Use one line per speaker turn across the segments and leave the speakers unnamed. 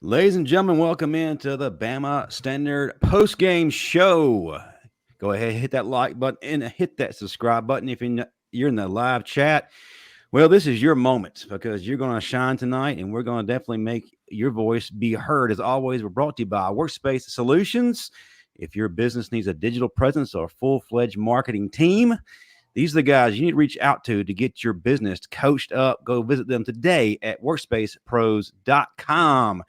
Ladies and gentlemen, welcome into the Bama Standard post-game show. Go ahead, hit that like button and hit that subscribe button if you're in the live chat. Well, this is your moment because you're going to shine tonight, and we're going to definitely make your voice be heard. As always, we're brought to you by Workspace Solutions. If your business needs a digital presence or a full-fledged marketing team, these are the guys you need to reach out to get your business coached up. Go visit them today at workspacepros.com.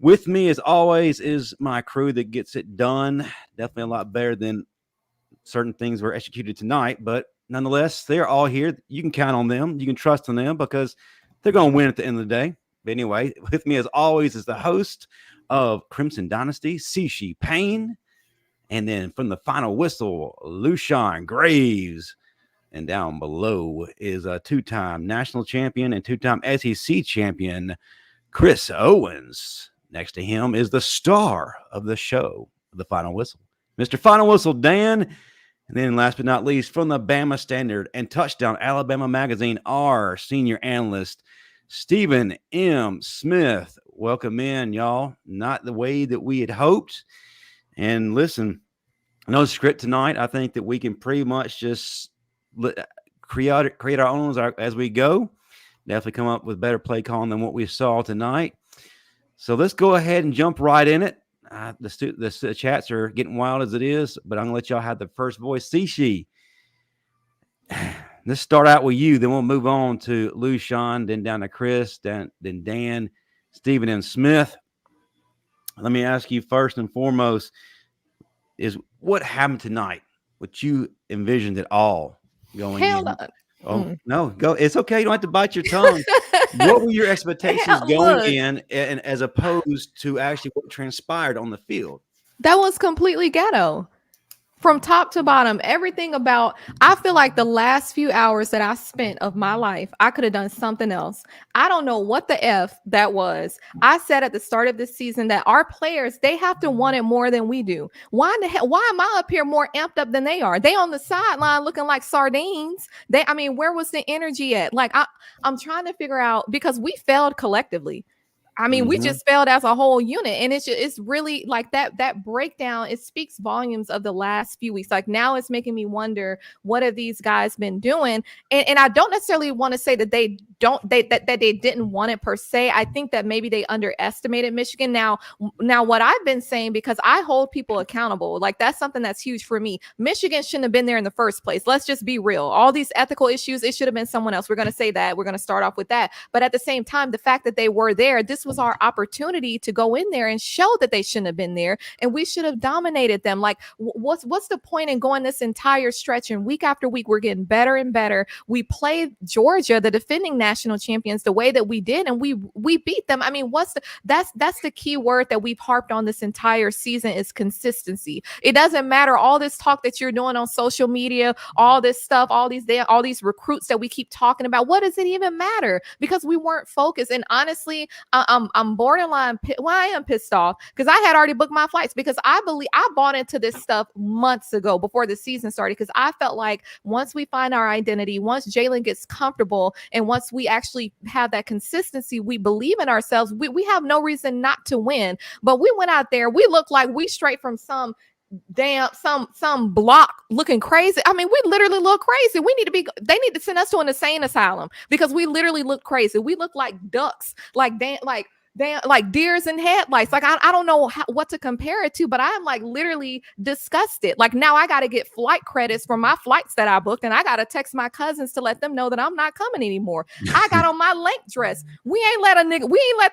With me, as always, is my crew that gets it done. Definitely a lot better than certain things were executed tonight, but nonetheless, they're all here. You can count on them. You can trust in them because they're going to win at the end of the day. But anyway, with me, as always, is the host of Crimson Dynasty, Cici Payne. And then from the final whistle, Luscion Graves. And down below is a two-time national champion and two-time SEC champion, Chris Owens. Next to him is the star of the show, the Final Whistle, Mr. Final Whistle Dan. And then last but not least, from the Bama Standard and Touchdown Alabama Magazine, our senior analyst, Stephen M. Smith. Welcome in, y'all. Not the way that we had hoped. And listen, no script tonight. I think that we can pretty much just create our own as we go. Definitely come up with better play calling than what we saw tonight. So let's go ahead and jump right in it. The chats are getting wild as it is, but I'm going to let y'all have the first voice. Cici, let's start out with you. Then we'll move on to Luscion, then down to Chris, then Dan, Stephen, and Smith. Let me ask you first and foremost is what happened tonight? What you envisioned at all going
Hell
in?
no.
Oh, no, go. It's okay. You don't have to bite your tongue. What were your expectations going in and as opposed to actually what transpired on the field?
That was completely ghetto. From top to bottom, everything about, I feel like the last few hours that I spent of my life, I could have done something else. I don't know what the F that was. I said at the start of this season that our players, they have to want it more than we do. Why in the hell? Why am I up here more amped up than they are? They on the sideline looking like sardines. Where was the energy at? I'm trying to figure out, because we failed collectively. We just failed as a whole unit, and it's really like that breakdown. It speaks volumes of the last few weeks. Like, now it's making me wonder, what have these guys been doing? And I don't necessarily want to say that they didn't want it per se. I think that maybe they underestimated Michigan. Now what I've been saying, because I hold people accountable, like that's something that's huge for me. Michigan shouldn't have been there in the first place. Let's just be real. All these ethical issues, it should have been someone else. We're going to say that. We're going to start off with that. But at the same time, the fact that they were there, this was our opportunity to go in there and show that they shouldn't have been there, and we should have dominated them. Like, what's the point in going this entire stretch, and week after week we're getting better and better? We played Georgia, the defending national champions, the way that we did, and we beat them. That's the key word that we've harped on this entire season, is consistency. It doesn't matter all this talk that you're doing on social media, all this stuff, all these recruits that we keep talking about. What does it even matter? Because we weren't focused. And honestly, I'm borderline. I am pissed off because I had already booked my flights, because I bought into this stuff months ago before the season started, because I felt like once we find our identity, once Jalen gets comfortable, and once we actually have that consistency, we believe in ourselves, we have no reason not to win. But we went out there, we looked like we straight from some block looking crazy. We literally look crazy. They need to send us to an insane asylum, because we literally look crazy. We look like ducks, like deers in headlights. Like, I don't know what to compare it to, but I'm like literally disgusted. Like, now I got to get flight credits for my flights that I booked, and I got to text my cousins to let them know that I'm not coming anymore. I got on my link dress. We ain't let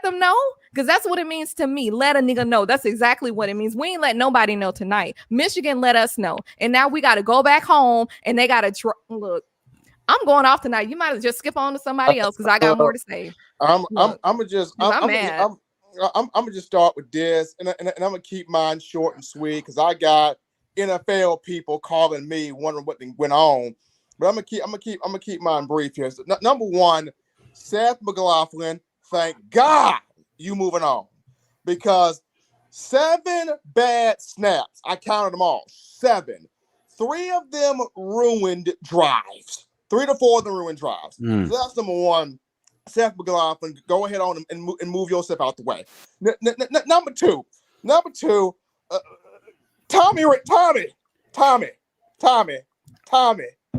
them know, because that's what it means to me. Let a nigga know. That's exactly what it means. We ain't let nobody know tonight. Michigan let us know, and now we got to go back home, and they got to look. I'm going off tonight. You might as just skip on to somebody else, because I got more to say.
I'm gonna just start with this, and I'm gonna keep mine short and sweet, because I got NFL people calling me wondering what went on. But I'm gonna keep mine brief here. So, number one, Seth McLaughlin, thank God you moving on, because 7 bad snaps. I counted them all. 7. 3 of them ruined drives. 3 to 4 of them ruined drives. So that's number one. Seth McLaughlin, go ahead on and move yourself out the way. Number two, Tommy,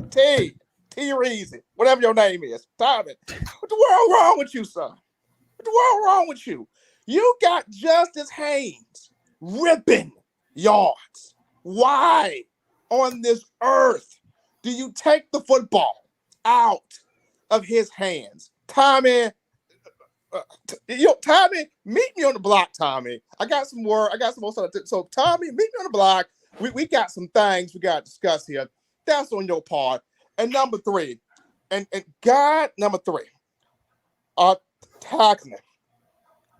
T Reezy, whatever your name is, Tommy. What the world wrong with you, son? What the world wrong with you? You got Justice Haynes ripping yards. Why on this earth do you take the football out of his hands? Tommy, Tommy, meet me on the block, Tommy. I got some more stuff. So, Tommy, meet me on the block. We got some things we got to discuss here. That's on your part. And number three, tackling.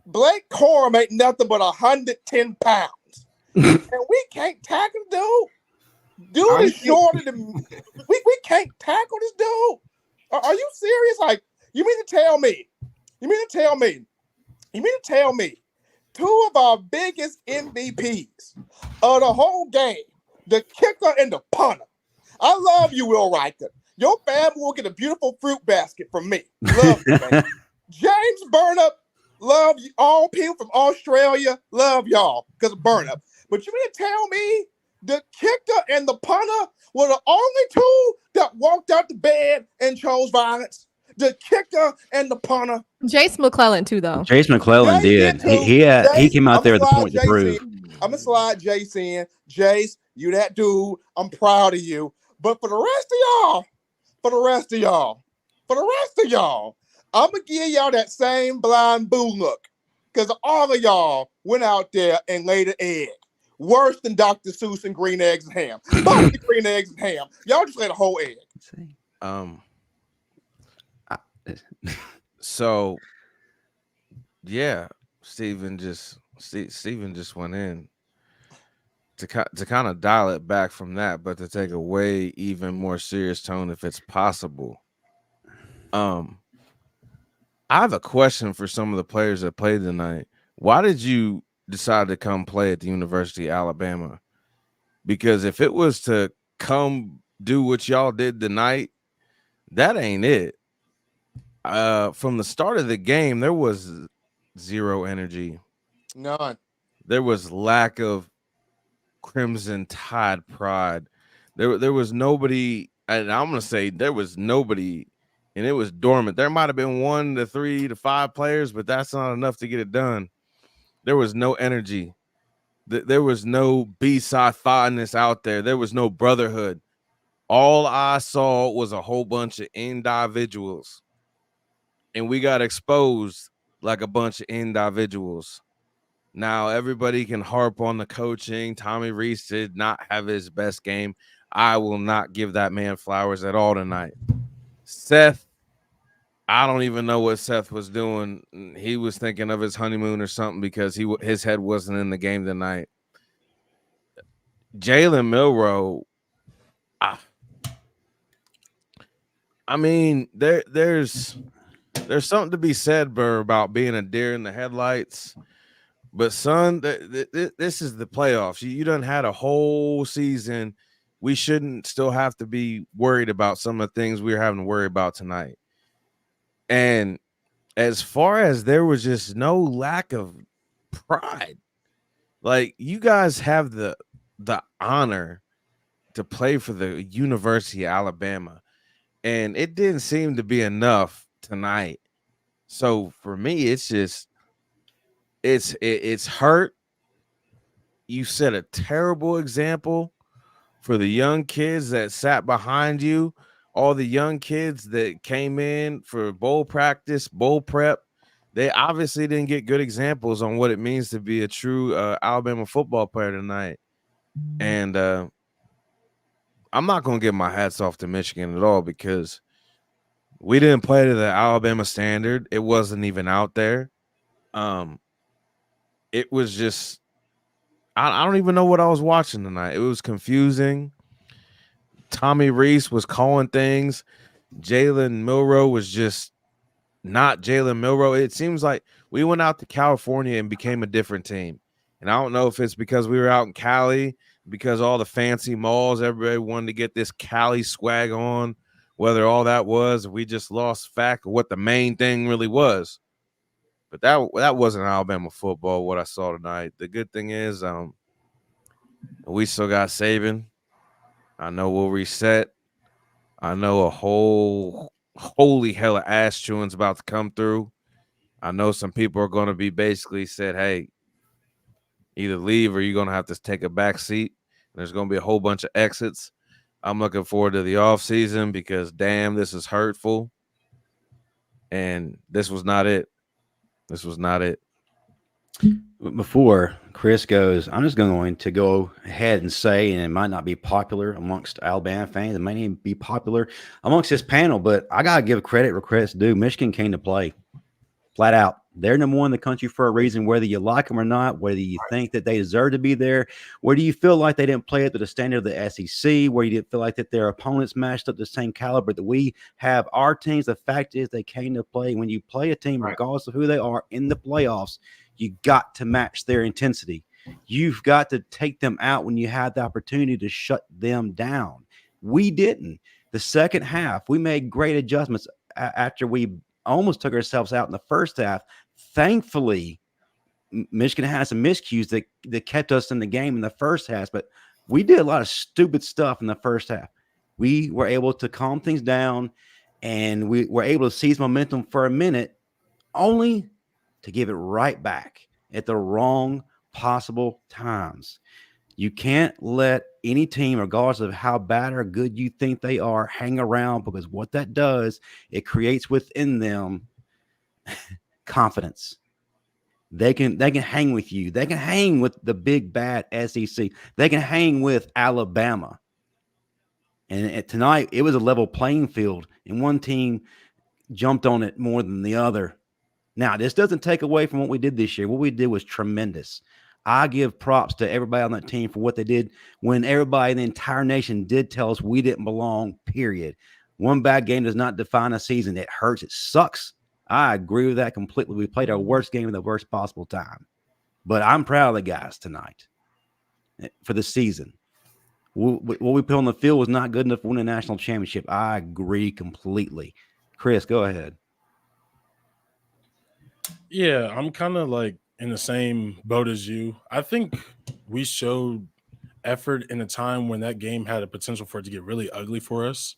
Blake Corum ain't nothing but 110 pounds. And we can't tackle dude. Dude is shorter than we can't tackle this dude. Are you serious? Like, you mean to tell me two of our biggest MVPs of the whole game, the kicker and the punter. I love you, Will Riker. Your family will get a beautiful fruit basket from me. Love you, man. James Burnup, love you. All people from Australia, love y'all because of Burnup. But you mean to tell me the kicker and the punter were the only two that walked out the bed and chose violence? The kicker and the punter.
Jace McClellan too, though.
Jace McClellan did. He came out there with the point to prove.
I'm gonna slide Jace in. Jace, you that dude. I'm proud of you. But for the rest of y'all, I'm gonna give y'all that same blind boo look. Because all of y'all went out there and laid an egg. Worse than Dr. Seuss and green eggs and ham. Both the green eggs and ham. Y'all just laid a whole egg.
So yeah, Steven just went in to kind of dial it back from that, but to take a way even more serious tone if it's possible. I have a question for some of the players that played tonight. Why did you decide to come play at the University of Alabama? Because if it was to come do what y'all did tonight, that ain't it. From the start of the game, there was zero energy.
None.
There was lack of Crimson Tide pride. There was nobody, and I'm gonna say there was nobody, and it was dormant. There might have been 1 to 3 to 5 players, but that's not enough to get it done. There was no energy. There was no B-side fineness out there. There was no brotherhood. All I saw was a whole bunch of individuals. And we got exposed like a bunch of individuals. Now, everybody can harp on the coaching. Tommy Rees did not have his best game. I will not give that man flowers at all tonight. Seth, I don't even know what Seth was doing. He was thinking of his honeymoon or something because his head wasn't in the game tonight. Jalen Milroe, I mean, there's something to be said, Burr, about being a deer in the headlights. But, son, this is the playoffs. You done had a whole season. We shouldn't still have to be worried about some of the things we were having to worry about tonight. And as far as there was just no lack of pride, like, you guys have the honor to play for the University of Alabama. And it didn't seem to be enough tonight. So for me, it's just it's hurt. You set a terrible example for the young kids that sat behind you, all the young kids that came in for bowl practice, bowl prep. They obviously didn't get good examples on what it means to be a true Alabama football player tonight. And I'm not going to give my hats off to Michigan at all because we didn't play to the Alabama standard. It wasn't even out there. It was just, I don't even know what I was watching tonight. It was confusing. Tommy Rees was calling things. Jalen Milroe was just not Jalen Milroe. It seems like we went out to California and became a different team. And I don't know if it's because we were out in Cali, because all the fancy malls, everybody wanted to get this Cali swag on, whether all that was we just lost fact of what the main thing really was. But that wasn't Alabama football, what I saw tonight. The good thing is we still got Saban. I know we'll reset. I know a holy hell of ass chewing's about to come through. I know some people are going to be basically said, hey, either leave or you're going to have to take a back seat. There's going to be a whole bunch of exits. I'm looking forward to the offseason because, damn, this is hurtful. And this was not it. This was not it.
Before Chris goes, I'm just going to go ahead and say, and it might not be popular amongst Alabama fans, it might even be popular amongst this panel, but I got to give credit where credit's due. Michigan came to play flat out. They're number one in the country for a reason, whether you like them or not, whether you think that they deserve to be there, whether you feel like they didn't play it to the standard of the SEC, where you didn't feel like that their opponents matched up the same caliber that we have our teams. The fact is they came to play. When you play a team, regardless of who they are in the playoffs, you got to match their intensity. You've got to take them out when you had the opportunity to shut them down. We didn't. The second half, we made great adjustments after we almost took ourselves out in the first half. Thankfully, Michigan had some miscues that kept us in the game in the first half, but we did a lot of stupid stuff in the first half. We were able to calm things down, and we were able to seize momentum for a minute, only to give it right back at the wrong possible times. You can't let any team, regardless of how bad or good you think they are, hang around, because what that does, it creates within them confidence. They can hang with you. They can hang with the big bad SEC. They can hang with Alabama. And tonight, it was a level playing field, and one team jumped on it more than the other. Now, this doesn't take away from what we did this year. What we did was tremendous. I give props to everybody on that team for what they did when everybody in the entire nation did tell us we didn't belong, period. One bad game does not define a season. It hurts. It sucks. I agree with that completely. We played our worst game at the worst possible time. But I'm proud of the guys tonight for the season. What we put on the field was not good enough to win a national championship. I agree completely. Chris, go ahead.
Yeah, I'm kind of like in the same boat as you. I think we showed effort in a time when that game had a potential for it to get really ugly for us.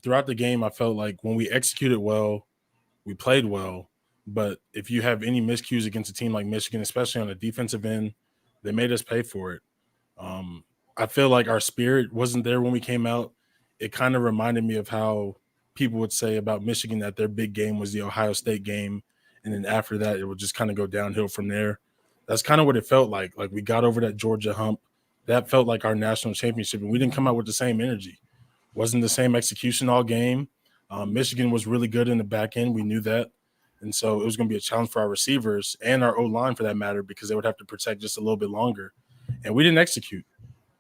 Throughout the game, I felt like when we executed well, we played well. But if you have any miscues against a team like Michigan, especially on the defensive end, they made us pay for it. I feel like our spirit wasn't there when we came out. It kind of reminded me of how people would say about Michigan that their big game was the Ohio State game. And then after that, it would just kind of go downhill from there. That's kind of what it felt like. Like we got over that Georgia hump. That felt like our national championship. And we didn't come out with the same energy. Wasn't the same execution all game. Michigan was really good in the back end. We knew that. And so it was going to be a challenge for our receivers and our O-line for that matter, because they would have to protect just a little bit longer. And we didn't execute.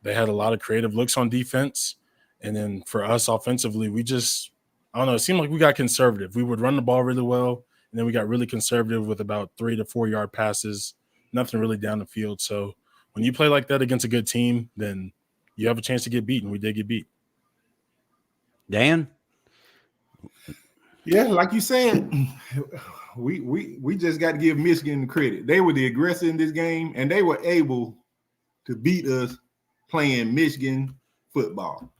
They had a lot of creative looks on defense. And then for us offensively, we just, I don't know, it seemed like we got conservative. We would run the ball really well. And then we got really conservative with about 3 to 4 yard passes, nothing really down the field. So when you play like that against a good team, then you have a chance to get beat, and we did get beat.
Dan?
Yeah, like you said, we just got to give Michigan the credit. They were the aggressor in this game, and they were able to beat us playing Michigan football.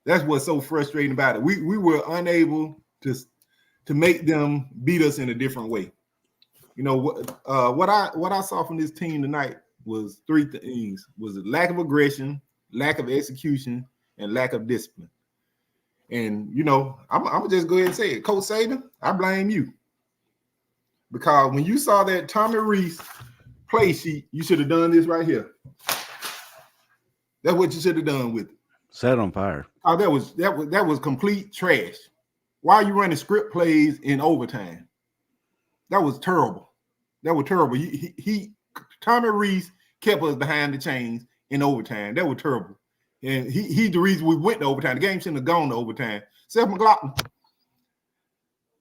That's what's so frustrating about it. We were unable to make them beat us in a different way. You know what I saw from this team tonight was 3 things: was a lack of aggression, lack of execution, and lack of discipline. And you know, I'm gonna just go ahead and say it, Coach Saban, I blame you, because when you saw that Tommy Rees play sheet, you should have done this right here. That's what you should have done with it.
Set it on fire.
Oh, that was complete trash. Why are you running script plays in overtime? That was terrible. That was terrible. Tommy Rees kept us behind the chains in overtime. That was terrible. And he's the reason we went to overtime. The game shouldn't have gone to overtime. Seth McLaughlin,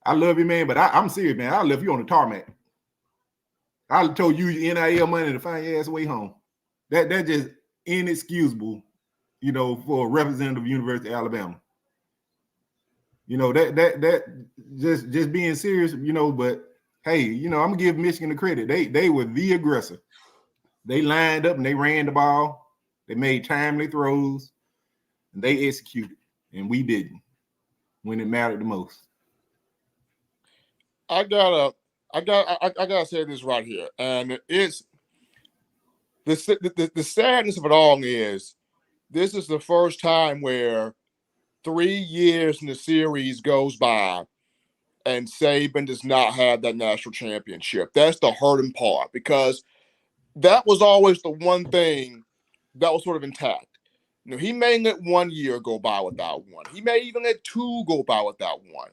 I love you, man, but I'm serious, man. I left you on the tarmac. I told you NIL money to find your ass way home. That's just inexcusable, you know, for a representative of University of Alabama. You know, that just being serious, you know, but hey, you know, I'm gonna give Michigan the credit. They were the aggressor. They lined up and they ran the ball, they made timely throws, and they executed, and we didn't when it mattered the most.
I gotta say this right here, and it's the sadness of it all is this is the first time where 3 years in the series goes by and Saban does not have that national championship. That's the hurting part, because that was always the one thing that was sort of intact. You know, he may let 1 year go by without one. He may even let 2 go by without one.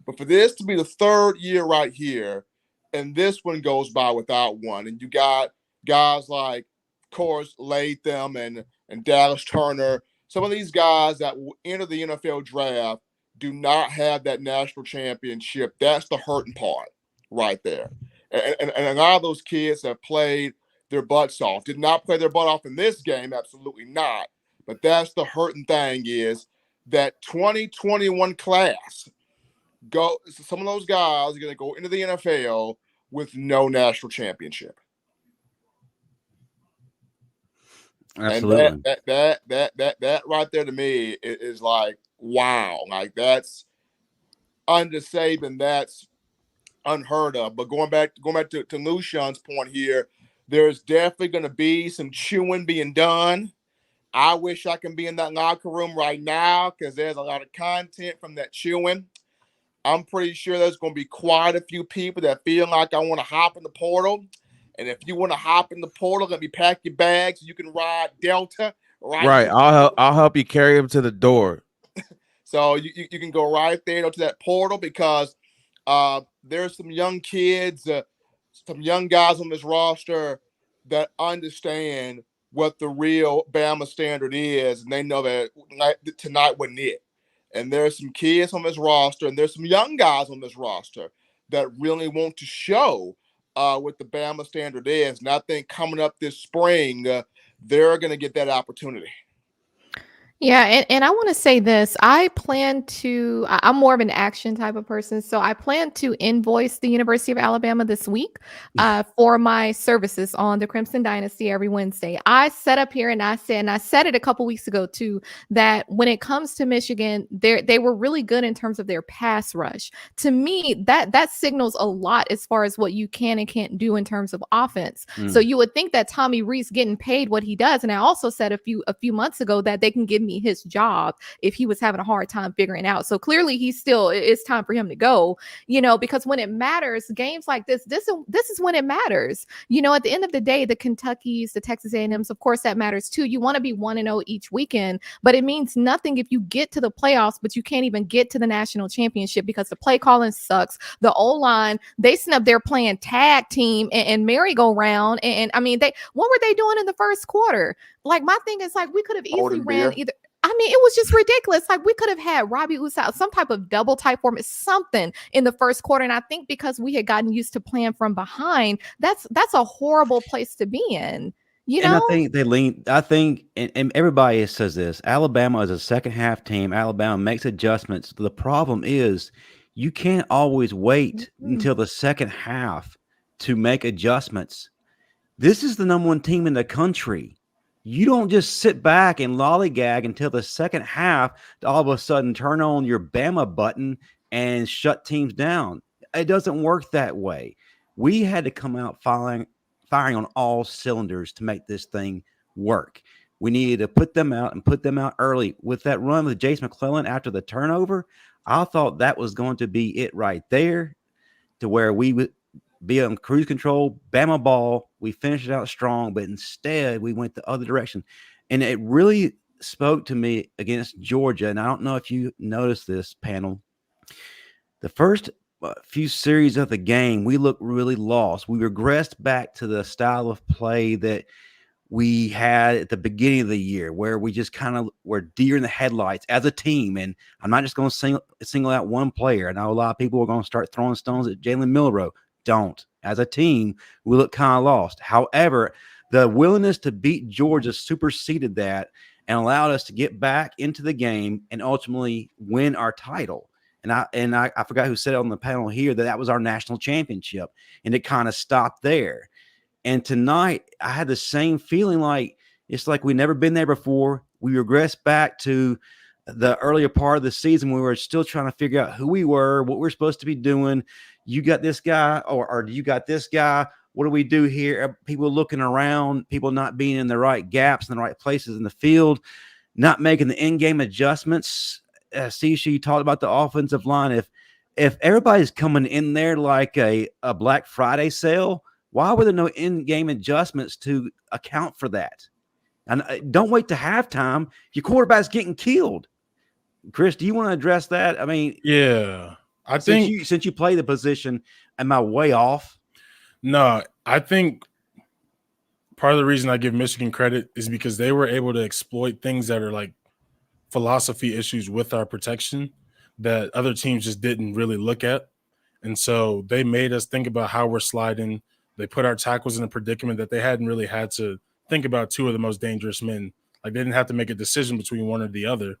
But for this to be the 3rd year right here, and this one goes by without one, and you got guys like, of course, Latham and Dallas Turner, some of these guys that will enter the NFL draft do not have that national championship. That's the hurting part right there. And a lot of those kids have played their butts off. Did not play their butt off in this game, absolutely not. But that's the hurting thing, is that 2021 class, some of those guys are going to go into the NFL with no national championship.
Absolutely.
And that right there to me is like, wow. Like, that's under Saban, that's unheard of. But going back to Luscion's point here, there's definitely going to be some chewing being done. I wish I can be in that locker room right now, because there's a lot of content from that chewing. I'm pretty sure there's going to be quite a few people that feel like I want to hop in the portal. And if you want to hop in the portal, let me pack your bags so you can ride Delta.
Right. I'll help you carry him to the door.
So you can go right there to that portal, because there's some young kids, some young guys on this roster that understand what the real Bama standard is, and they know that tonight wasn't it. And there's some kids on this roster, and there's some young guys on this roster that really want to show what the Bama standard is. And I think coming up this spring, they're going to get that opportunity.
Yeah, and I want to say this. I'm more of an action type of person. So I plan to invoice the University of Alabama this week for my services on the Crimson Dynasty every Wednesday. I set up here and I said it a couple weeks ago too, that when it comes to Michigan, they were really good in terms of their pass rush. To me, that signals a lot as far as what you can and can't do in terms of offense. So you would think that Tommy Rees getting paid what he does. And I also said a few months ago that they can give me his job if he was having a hard time figuring out. So clearly it's time for him to go, because when it matters, games like this is when it matters. At the end of the day, the Kentuckys, the Texas A&Ms, of course that matters too. You want to be 1-0 each weekend, but it means nothing if you get to the playoffs, but you can't even get to the national championship because the play calling sucks. The O-line, they snub there playing tag team and merry-go-round. And I mean, what were they doing in the first quarter? Like, my thing is, like, we could have easily ran either. I mean, it was just ridiculous. Like, we could have had Robbie Usau, some type of double type format, something in the first quarter. And I think because we had gotten used to playing from behind, that's a horrible place to be in.
And I think and everybody says this, Alabama is a second half team. Alabama makes adjustments. The problem is you can't always wait until the second half to make adjustments. This is the number 1 team in the country. You don't just sit back and lollygag until the second half to all of a sudden turn on your Bama button and shut teams down. It doesn't work that way. We had to come out firing on all cylinders to make this thing work. We needed to put them out and put them out early. With that run with Jace McClellan after the turnover, I thought that was going to be it right there, to where we would be on cruise control, Bama ball. We finished it out strong, but instead we went the other direction. And it really spoke to me against Georgia. And I don't know if you noticed this, panel. The first few series of the game, we looked really lost. We regressed back to the style of play that we had at the beginning of the year, where we just kind of were deer in the headlights as a team. And I'm not just going to single out one player. I know a lot of people are going to start throwing stones at Jalen Milroe. Don't. As a team, we look kind of lost. However, the willingness to beat Georgia superseded that and allowed us to get back into the game and ultimately win our title. And I forgot who said it on the panel here that was our national championship, and it kind of stopped there. And tonight I had the same feeling, like it's like we've never been there before. We regressed back to the earlier part of the season. We were still trying to figure out who we were, what we're supposed to be doing. You got this guy, or you got this guy. What do we do here? People looking around, people not being in the right gaps in the right places in the field, not making the in-game adjustments. Sisha, you talked about the offensive line. If everybody's coming in there like a Black Friday sale, why were there no in-game adjustments to account for that? And don't wait to halftime. Your quarterback's getting killed. Chris, do you want to address that? I mean,
yeah, I think
since you play the position, am I way off?
No, I think part of the reason I give Michigan credit is because they were able to exploit things that are like philosophy issues with our protection that other teams just didn't really look at. And so they made us think about how we're sliding. They put our tackles in a predicament that they hadn't really had to think about two of the most dangerous men. Like they didn't have to make a decision between one or the other.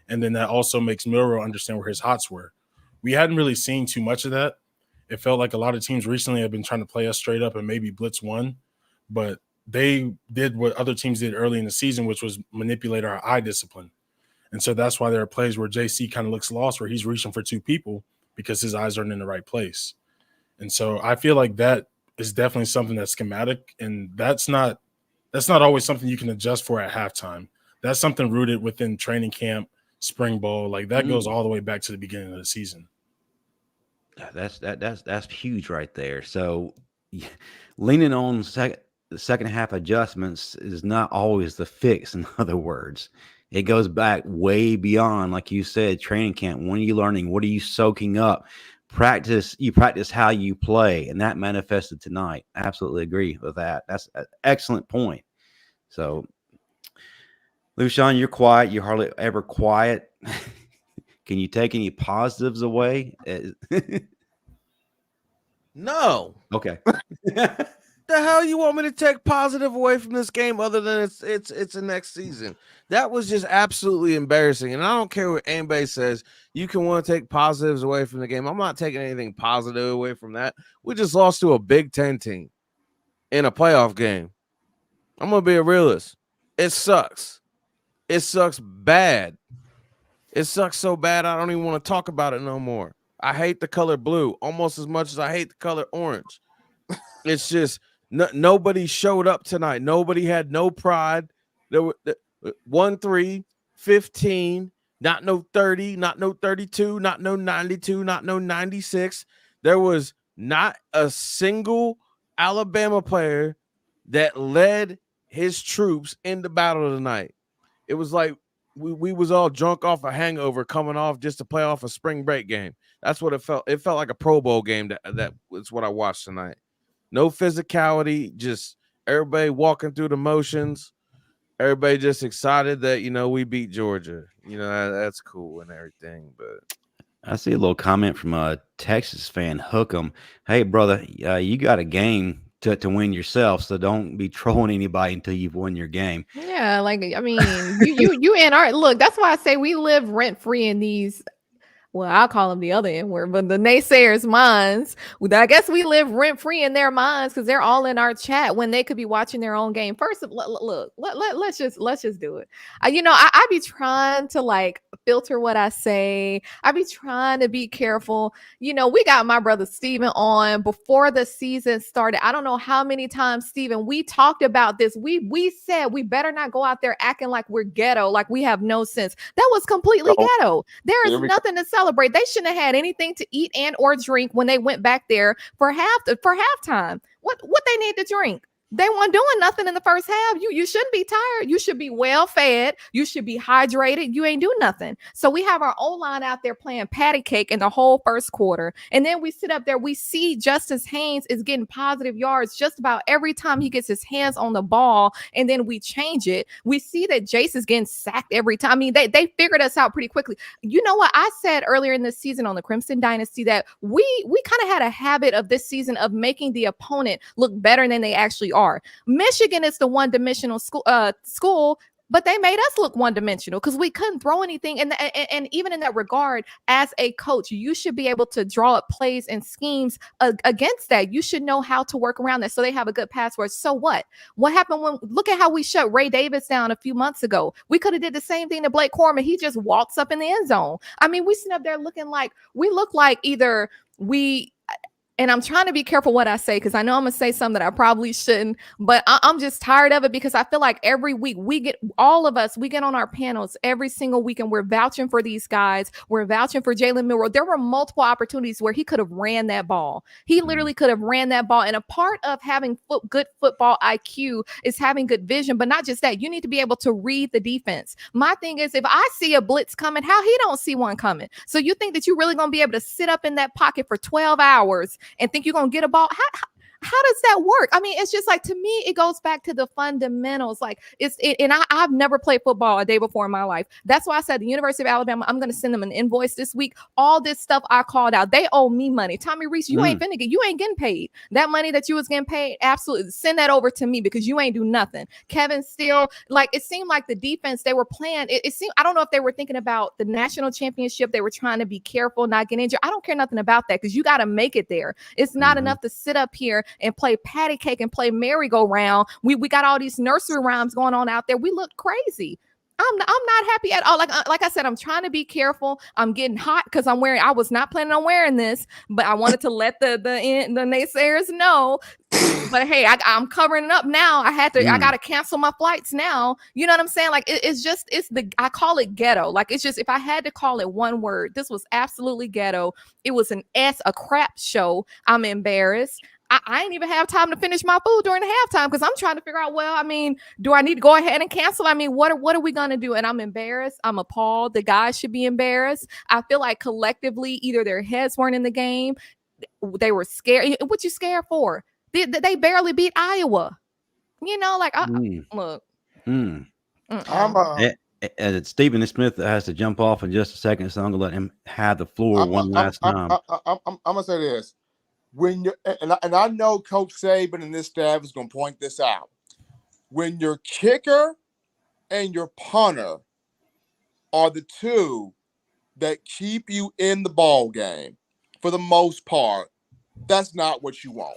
And then that also makes Milroe understand where his hots were. We hadn't really seen too much of that. It felt like a lot of teams recently have been trying to play us straight up and maybe blitz one, but they did what other teams did early in the season, which was manipulate our eye discipline. And so that's why there are plays where JC kind of looks lost, where he's reaching for two people because his eyes aren't in the right place. And so I feel like that is definitely something that's schematic, and that's not always something you can adjust for at halftime. That's something rooted within training camp, spring ball. Like that goes all the way back to the beginning of the season.
That's huge right there. So leaning on the second half adjustments is not always the fix. In other words, it goes back way beyond, like you said, training camp. When are you learning? What are you soaking up? You practice how you play, and that manifested tonight. I absolutely agree with that. That's an excellent point. So, Luscion, you're quiet. You're hardly ever quiet. Can you take any positives away?
No.
Okay.
The hell you want me to take positive away from this game other than it's the next season? That was just absolutely embarrassing. And I don't care what anybody says. You can want to take positives away from the game. I'm not taking anything positive away from that. We just lost to a Big Ten team in a playoff game. I'm going to be a realist. It sucks. It sucks bad. It sucks so bad I don't even want to talk about it no more. I hate the color blue almost as much as I hate the color orange. It's just nobody showed up tonight. Nobody had no pride. There were 1-3, 15, not no 30, not no 32, not no 92, not no 96. There was not a single Alabama player that led his troops in the battle tonight. It was like we was all drunk off a hangover coming off just to play off a spring break game. That's what it felt. It felt like a Pro Bowl game. That was what I watched tonight. No physicality, just everybody walking through the motions. Everybody just excited that, we beat Georgia. That's cool and everything. But
I see a little comment from a Texas fan, Hookem. Hey, brother, you got a game to win yourself, so don't be trolling anybody until you've won your game.
Yeah, like, I mean, you and our look, that's why I say we live rent-free in these. Well, I'll call them the other N word, but the naysayers' minds. I guess we live rent-free in their minds because they're all in our chat when they could be watching their own game. First, look, let's just do it. I be trying to like filter what I say. I be trying to be careful. We got my brother Steven on before the season started. I don't know how many times, Steven, we talked about this. We said we better not go out there acting like we're ghetto, like we have no sense. That was completely ghetto. There is nothing to celebrate. They shouldn't have had anything to eat and or drink when they went back there for halftime. What they need to drink? They weren't doing nothing in the first half. You shouldn't be tired. You should be well fed. You should be hydrated. You ain't do nothing. So we have our O-line out there playing patty cake in the whole first quarter. And then we sit up there. We see Justice Haynes is getting positive yards just about every time he gets his hands on the ball. And then we change it. We see that Jace is getting sacked every time. I mean, they figured us out pretty quickly. You know what I said earlier in this season on the Crimson Dynasty, that we kind of had a habit of this season of making the opponent look better than they actually are. Michigan is the one-dimensional school. But they made us look one-dimensional because we couldn't throw anything. And even in that regard, as a coach, you should be able to draw up plays and schemes against that. You should know how to work around that so they have a good password. So what? What happened when, look at how we shut Ray Davis down a few months ago. We could have did the same thing to Blake Corum, and he just walks up in the end zone. I mean, we sit up there looking like, we look like either we... And I'm trying to be careful what I say because I know I'm going to say something that I probably shouldn't, but I'm just tired of it because I feel like every week we get on our panels every single week and we're vouching for these guys. We're vouching for Jalen Milroe. There were multiple opportunities where he could have ran that ball. He literally could have ran that ball. And a part of having good football IQ is having good vision, but not just that. You need to be able to read the defense. My thing is, if I see a blitz coming, how he don't see one coming? So you think that you're really going to be able to sit up in that pocket for 12 hours and think you're going to get a ball? How does that work? I mean, it's just like, to me, it goes back to the fundamentals. Like I've never played football a day before in my life. That's why I said the University of Alabama, I'm going to send them an invoice this week. All this stuff I called out, they owe me money. Tommy Reese, you ain't getting paid. That money that you was getting paid, absolutely send that over to me because you ain't do nothing. Kevin Steele, like, it seemed like the defense they were playing, it seemed, I don't know if they were thinking about the national championship. They were trying to be careful, not get injured. I don't care nothing about that because you got to make it there. It's not enough to sit up here and play patty cake and play merry-go-round. We got all these nursery rhymes going on out there. We look crazy. I'm not happy at all. Like I said, I'm trying to be careful. I'm getting hot because I was not planning on wearing this, but I wanted to let the naysayers know. But hey, I'm covering it up now. I got to cancel my flights now. You know what I'm saying? Like I call it ghetto. Like, it's just, if I had to call it one word, this was absolutely ghetto. It was a crap show. I'm embarrassed. I didn't even have time to finish my food during the halftime because I'm trying to figure out, well, I mean, do I need to go ahead and cancel? I mean, what are we going to do? And I'm embarrassed. I'm appalled. The guys should be embarrassed. I feel like collectively, either their heads weren't in the game. They were scared. What you scared for? They barely beat Iowa. You know, like, look.
Stephen Smith has to jump off in just a second, so I'm going to let him have the floor last time.
I'm going to say this. When you and I know Coach Saban and this staff is going to point this out. When your kicker and your punter are the two that keep you in the ball game, for the most part, that's not what you want.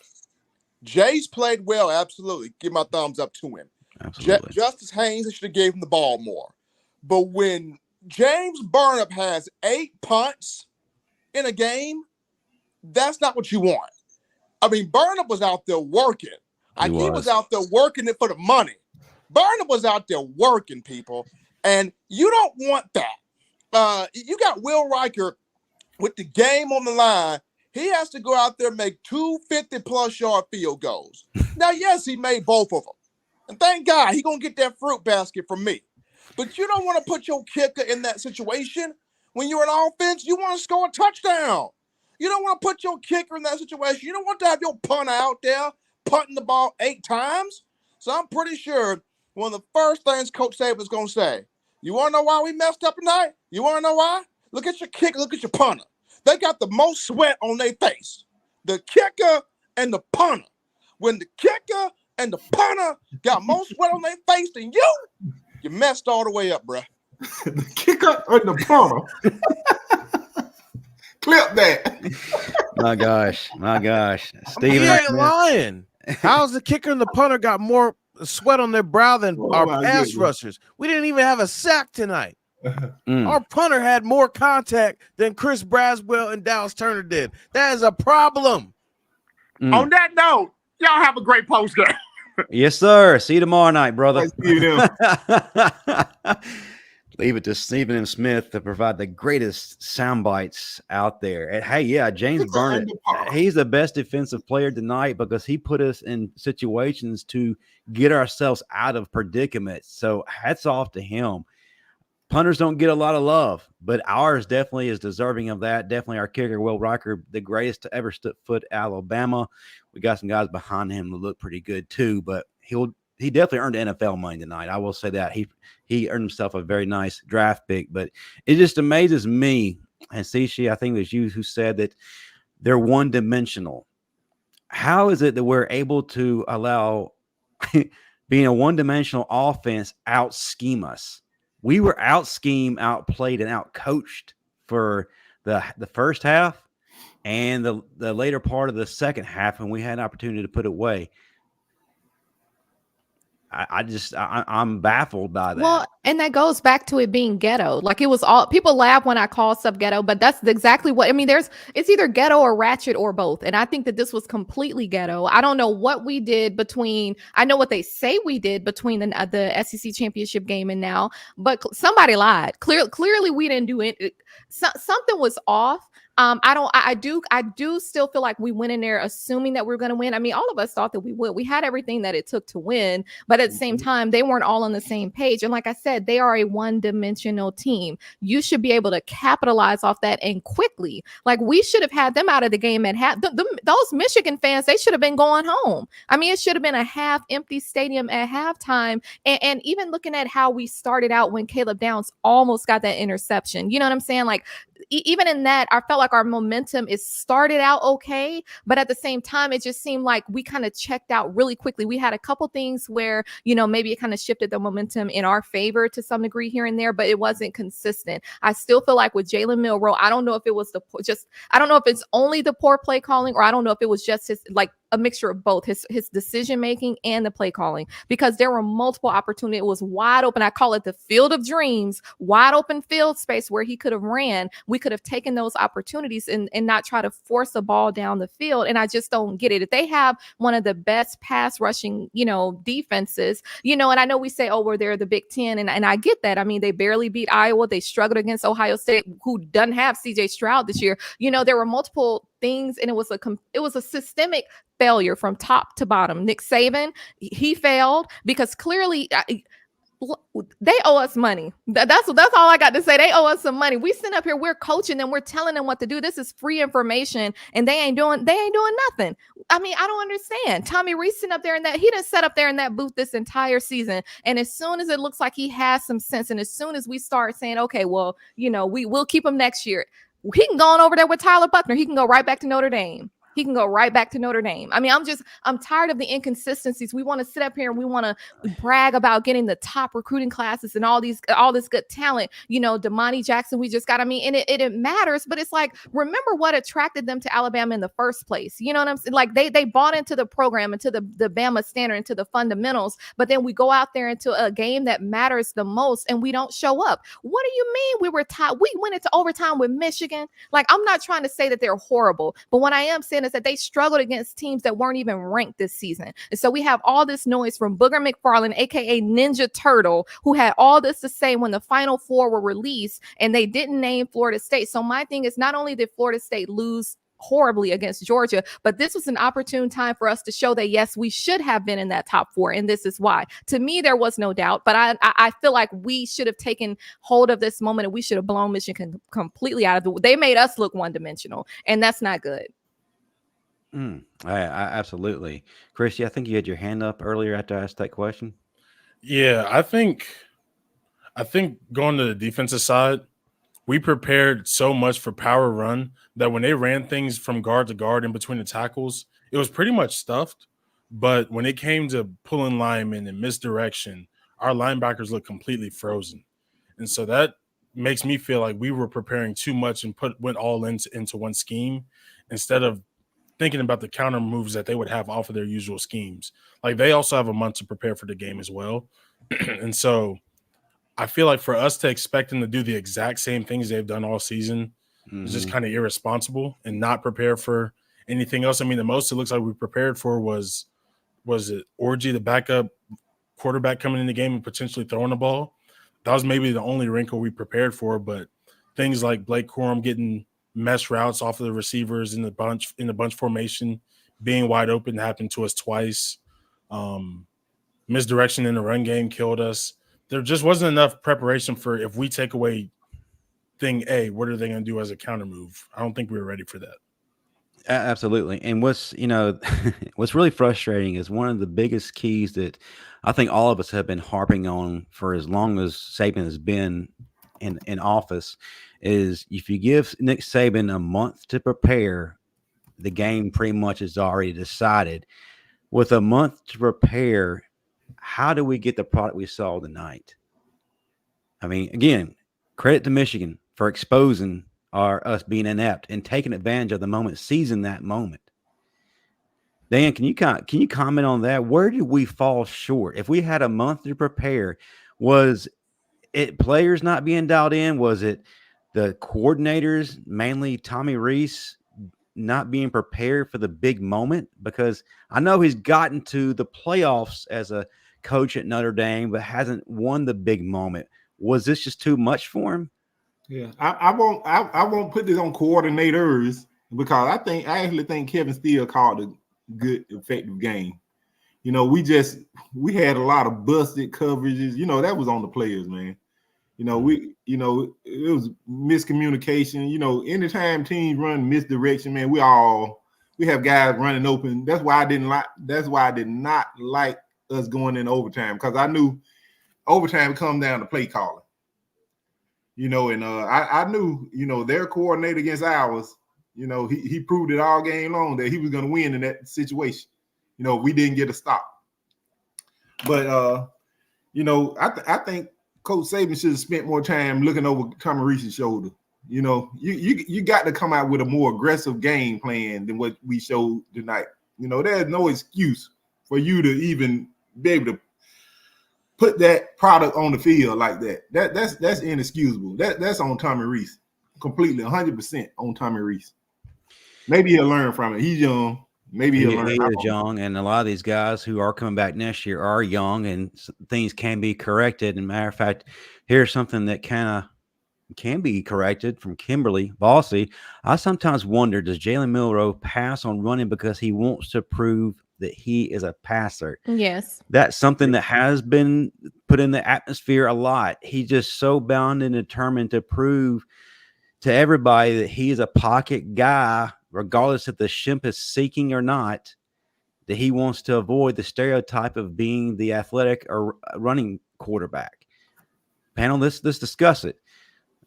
Jay's played well, absolutely. Give my thumbs up to him.
Absolutely.
Justice Haynes should have gave him the ball more. But when James Burnip has 8 punts in a game, that's not what you want. I mean, Burnip was out there working. He was out there working it for the money. Burnip was out there working, people. And you don't want that. You got Will Riker with the game on the line. He has to go out there and make 2 50-plus yard field goals. Now, yes, he made both of them. And thank God he going to get that fruit basket from me. But you don't want to put your kicker in that situation. When you're an offense, you want to score a touchdown. You don't want to put your kicker in that situation. You don't want to have your punter out there punting the ball 8 times. So I'm pretty sure one of the first things Coach Saban is going to say, you want to know why we messed up tonight? You want to know why? Look at your kicker, look at your punter. They got the most sweat on their face. The kicker and the punter. When the kicker and the punter got more sweat on their face than you messed all the way up, bruh.
The kicker and the punter. Clip that.
My gosh. Steven,
he ain't lying. How's the kicker and the punter got more sweat on their brow than our pass rushers? We didn't even have a sack tonight. Our punter had more contact than Chris Braswell and Dallas Turner did. That is a problem.
On that note, y'all have a great post game.
Yes, sir. See you tomorrow night, brother.
I
Leave it to Stephen and Smith to provide the greatest sound bites out there. And hey, yeah, James Burnett, he's the best defensive player tonight because he put us in situations to get ourselves out of predicaments. So hats off to him. Punters don't get a lot of love, but ours definitely is deserving of that. Definitely our kicker, Will Riker, the greatest to ever step foot at Alabama. We got some guys behind him that look pretty good too, but he definitely earned NFL money tonight. I will say that. He earned himself a very nice draft pick, but it just amazes me, and Cici, I think it was you who said that they're one-dimensional. How is it that we're able to allow being a one-dimensional offense out-scheme us. We were out-schemed, outplayed, and out-coached for the first half and the later part of the second half, and we had an opportunity to put it away. I'm baffled by that.
Well, and that goes back to it being ghetto. Like, it was all, people laugh when I call stuff ghetto, but that's exactly what I mean. It's either ghetto or ratchet or both. And I think that this was completely ghetto. I don't know what we did between, I know what they say we did between the SEC championship game and now, but somebody lied. Clearly we didn't do it. Something was off. I do still feel like we went in there assuming that we were going to win. I mean, all of us thought that we would. We had everything that it took to win, but at the same time, they weren't all on the same page. And like I said, they are a one-dimensional team. You should be able to capitalize off that and quickly. Like, we should have had them out of the game at half. Those Michigan fans, they should have been going home. I mean, it should have been a half-empty stadium at halftime. And even looking at how we started out when Caleb Downs almost got that interception, you know what I'm saying? Like, even in that, I felt like our momentum is started out okay, but at the same time, it just seemed like we kind of checked out really quickly. We had a couple things where, maybe it kind of shifted the momentum in our favor to some degree here and there, but it wasn't consistent. I still feel like with Jalen Milroe, I don't know if it was I don't know if it's only the poor play calling, or I don't know if it was just his, like, a mixture of both, his decision making and the play calling, because there were multiple opportunities. It was wide open. I call it the field of dreams, wide open field space where he could have ran. We could have taken those opportunities and not try to force a ball down the field. And I just don't get it. If they have one of the best pass rushing, defenses, and I know we say, oh, well, they're the Big Ten. And I get that. I mean, they barely beat Iowa. They struggled against Ohio State, who doesn't have CJ Stroud this year. There were multiple things, and it was a systemic failure from top to bottom. Nick Saban, he failed because clearly they owe us money. That's all I got to say. They owe us some money. We sit up here, we're coaching them, we're telling them what to do. This is free information, and they ain't doing nothing. I mean, I don't understand. Tommy Rees sitting up there he didn't sit up there in that booth this entire season. And as soon as it looks like he has some sense, and as soon as we start saying, okay, well, we'll keep him next year, he can go on over there with Tyler Buckner. He can go right back to Notre Dame. I mean, I'm tired of the inconsistencies. We want to sit up here and we want to brag about getting the top recruiting classes and all this good talent. Damani Jackson, we just got, I mean, and it matters, but it's like, remember what attracted them to Alabama in the first place. You know what I'm saying? Like, they bought into the program, into the Bama standard, into the fundamentals, but then we go out there into a game that matters the most and we don't show up. What do you mean we were tied? We went into overtime with Michigan. Like, I'm not trying to say that they're horrible, but what I am saying is that they struggled against teams that weren't even ranked this season. And so we have all this noise from Booger McFarland, aka Ninja Turtle, who had all this to say when the Final Four were released and they didn't name Florida State. So my thing is, not only did Florida State lose horribly against Georgia, but this was an opportune time for us to show that, yes, we should have been in that top four, and this is why. To me, there was no doubt, but I feel like we should have taken hold of this moment, and we should have blown Michigan completely out of they made us look one-dimensional, and that's not good.
I absolutely. Christy, I think you had your hand up earlier after I asked that question.
Yeah, I think going to the defensive side, we prepared so much for power run that when they ran things from guard to guard in between the tackles, it was pretty much stuffed. But when it came to pulling linemen and misdirection, our linebackers looked completely frozen. And so that makes me feel like we were preparing too much and went all into one scheme instead of thinking about the counter moves that they would have off of their usual schemes. Like, they also have a month to prepare for the game as well. And so I feel like for us to expect them to do the exact same things they've done all season is just kind of irresponsible and not prepare for anything else. I mean, the most it looks like we prepared for was it Orgy, the backup quarterback, coming in the game and potentially throwing the ball. That was maybe the only wrinkle we prepared for, but things like Blake Corum getting mesh routes off of the receivers in the bunch formation, being wide open, happened to us twice. Misdirection in the run game killed us. There just wasn't enough preparation for, if we take away thing A, what are they going to do as a counter move? I don't think we were ready for that.
Absolutely. And what's really frustrating is one of the biggest keys that I think all of us have been harping on for as long as Saban has been in office is, if you give Nick Saban a month to prepare, the game pretty much is already decided. With a month to prepare, how do we get the product we saw tonight? I mean, again, credit to Michigan for exposing us being inept and taking advantage of the moment, seizing that moment. Dan, can you comment on that? Where did we fall short? If we had a month to prepare, was it players not being dialed in? Was it the coordinators, mainly Tommy Rees, not being prepared for the big moment? Because I know he's gotten to the playoffs as a coach at Notre Dame, but hasn't won the big moment. Was this just too much for him?
Yeah, I won't put this on coordinators because I actually think Kevin Steele called a good, effective game. You know, we had a lot of busted coverages. You know, that was on the players, man. You know, it was miscommunication. You know, anytime teams run misdirection, man, we have guys running open. That's why I did not like us going in overtime, because I knew overtime come down to play calling. You know, and I knew, you know, their coordinator against ours, you know, he proved it all game long that he was going to win in that situation. You know, we didn't get a stop. But, you know, I think Coach Saban should have spent more time looking over Tommy Rees's shoulder. You know, you got to come out with a more aggressive game plan than what we showed tonight. You know, there's no excuse for you to even be able to put that product on the field like that. That's inexcusable. That's on Tommy Rees. Completely 100% on Tommy Rees. Maybe he'll learn from it. He's young. Maybe he'll learn. He
is young, and a lot of these guys who are coming back next year are young, and things can be corrected. And matter of fact, here's something that kind of can be corrected from Kimberly Bossy. I sometimes wonder, does Jalen Milroe pass on running because he wants to prove that he is a passer?
Yes.
That's something that has been put in the atmosphere a lot. He's just so bound and determined to prove to everybody that he is a pocket guy, regardless if the shimp is seeking or not, that he wants to avoid the stereotype of being the athletic or running quarterback. Panel, let's discuss it.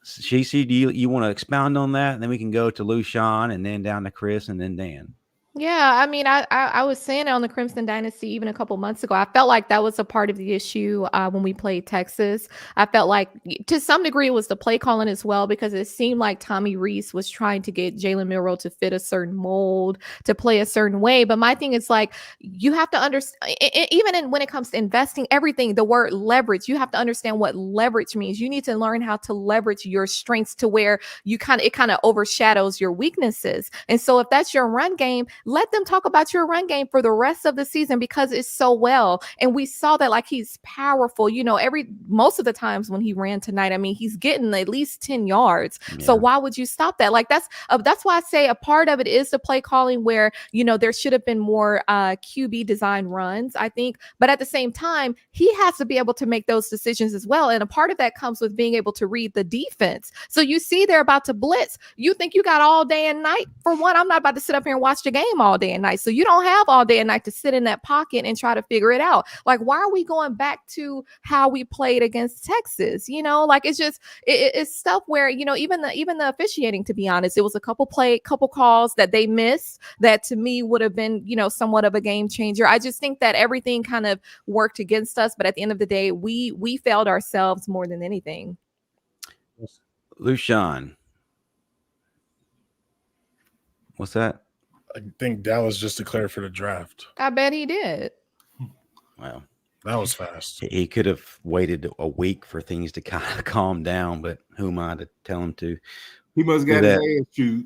Shishi, do you want to expound on that? And then we can go to Luscion and then down to Chris and then Dan.
Yeah, I mean, I was saying it on the Crimson Dynasty even a couple months ago. I felt like that was a part of the issue when we played Texas. I felt like to some degree it was the play calling as well, because it seemed like Tommy Rees was trying to get Jalen Milroe to fit a certain mold, to play a certain way. But my thing is, like, you have to understand, even when it comes to investing, everything, the word leverage, you have to understand what leverage means. You need to learn how to leverage your strengths to where it kind of overshadows your weaknesses. And so if that's your run game, let them talk about your run game for the rest of the season, because it's so well. And we saw that, like, he's powerful, you know, most of the times when he ran tonight, I mean, he's getting at least 10 yards. Yeah. So why would you stop that? Like, that's why I say a part of it is the play calling, where, you know, there should have been more QB design runs, I think. But at the same time, he has to be able to make those decisions as well. And a part of that comes with being able to read the defense. So you see they're about to blitz. You think you got all day and night? For one, I'm not about to sit up here and watch the game all day and night. So you don't have all day and night to sit in that pocket and try to figure it out. Like, why are we going back to how we played against Texas? You know, like, it's just it's stuff where, you know, even the officiating, to be honest, it was a couple calls that they missed that to me would have been, you know, somewhat of a game changer. I just think that everything kind of worked against us, but at the end of the day, we failed ourselves more than anything.
Luscion, what's that?
I think Dallas just declared for the draft.
I bet he did.
Well,
that was fast.
He could have waited a week for things to kind of calm down, but who am I to tell him to?
He must got his ass chewed.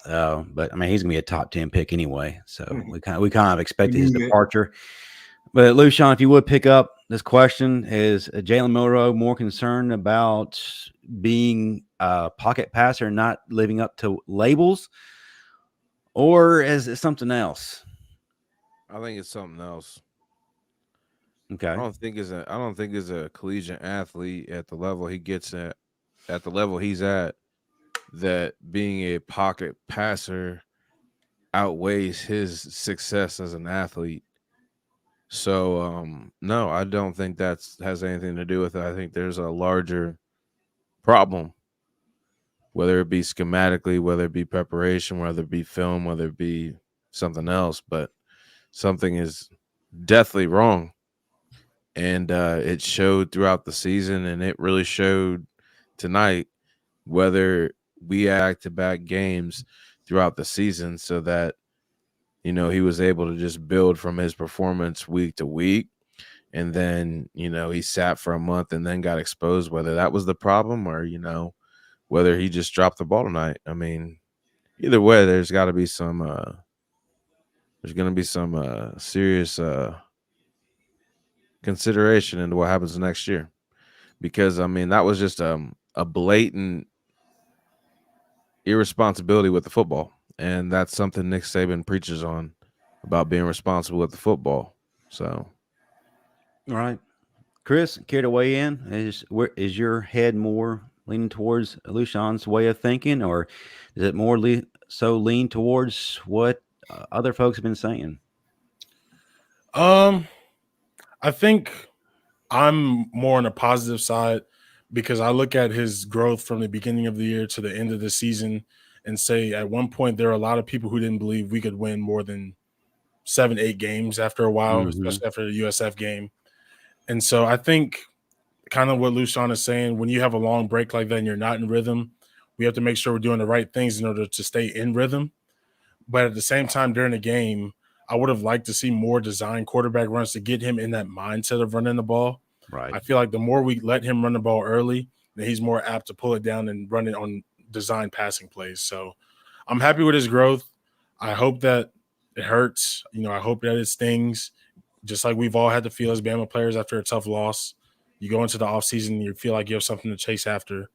But I mean, he's gonna be a top 10 pick anyway, so we kind of expected his departure. But Luscion, if you would pick up this question, is Jalen Milroe more concerned about being a pocket passer and not living up to labels, or is it something else?
I think it's something else.
Okay.
I don't think it's a collegiate athlete at the level he gets at the level he's at, that being a pocket passer outweighs his success as an athlete. So no, I don't think that has anything to do with it. I think there's a larger problem, whether it be schematically, whether it be preparation, whether it be film, whether it be something else, but something is definitely wrong. And it showed throughout the season, and it really showed tonight, whether we had back-to-back games throughout the season so that, he was able to just build from his performance week to week. And then, he sat for a month and then got exposed, whether that was the problem or, whether he just dropped the ball tonight. I mean, either way, there's got to be some serious consideration into what happens next year, because I mean that was just a blatant irresponsibility with the football, and that's something Nick Saban preaches on, about being responsible with the football. So,
all right, Chris, care to weigh in? Is your head more leaning towards Lucion's way of thinking, or is it more lean towards what other folks have been saying?
I think I'm more on the positive side, because I look at his growth from the beginning of the year to the end of the season and say, at one point, there are a lot of people who didn't believe we could win more than 7-8 games after a while, especially after the USF game. And so I think kind of what Luscion is saying, when you have a long break like that and you're not in rhythm, we have to make sure we're doing the right things in order to stay in rhythm. But at the same time, during the game, I would have liked to see more design quarterback runs to get him in that mindset of running the ball.
Right.
I feel like the more we let him run the ball early, then he's more apt to pull it down and run it on design passing plays. So I'm happy with his growth. I hope that it hurts. I hope that it stings, just like we've all had to feel as Bama players after a tough loss. You go into the offseason and you feel like you have something to chase after,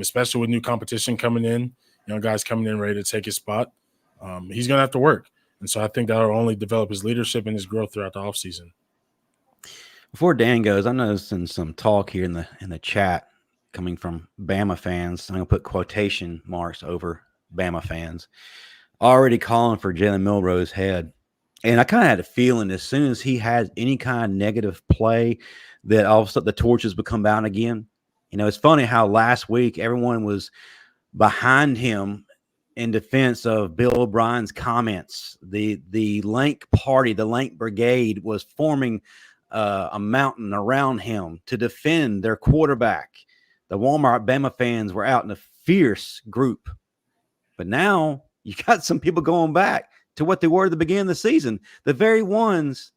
especially with new competition coming in, guys coming in ready to take his spot. He's going to have to work. And so I think that will only develop his leadership and his growth throughout the offseason.
Before Dan goes, I'm noticing some talk here in the chat coming from Bama fans. I'm going to put quotation marks over Bama fans, already calling for Jalen Milroe's head. And I kind of had a feeling as soon as he has any kind of negative play that all of a sudden the torches would come down again. It's funny how last week everyone was behind him in defense of Bill O'Brien's comments. The Lank party, the Lank brigade, was forming a mountain around him to defend their quarterback. The Walmart Bama fans were out in a fierce group. But now you got some people going back to what they were at the beginning of the season. The very ones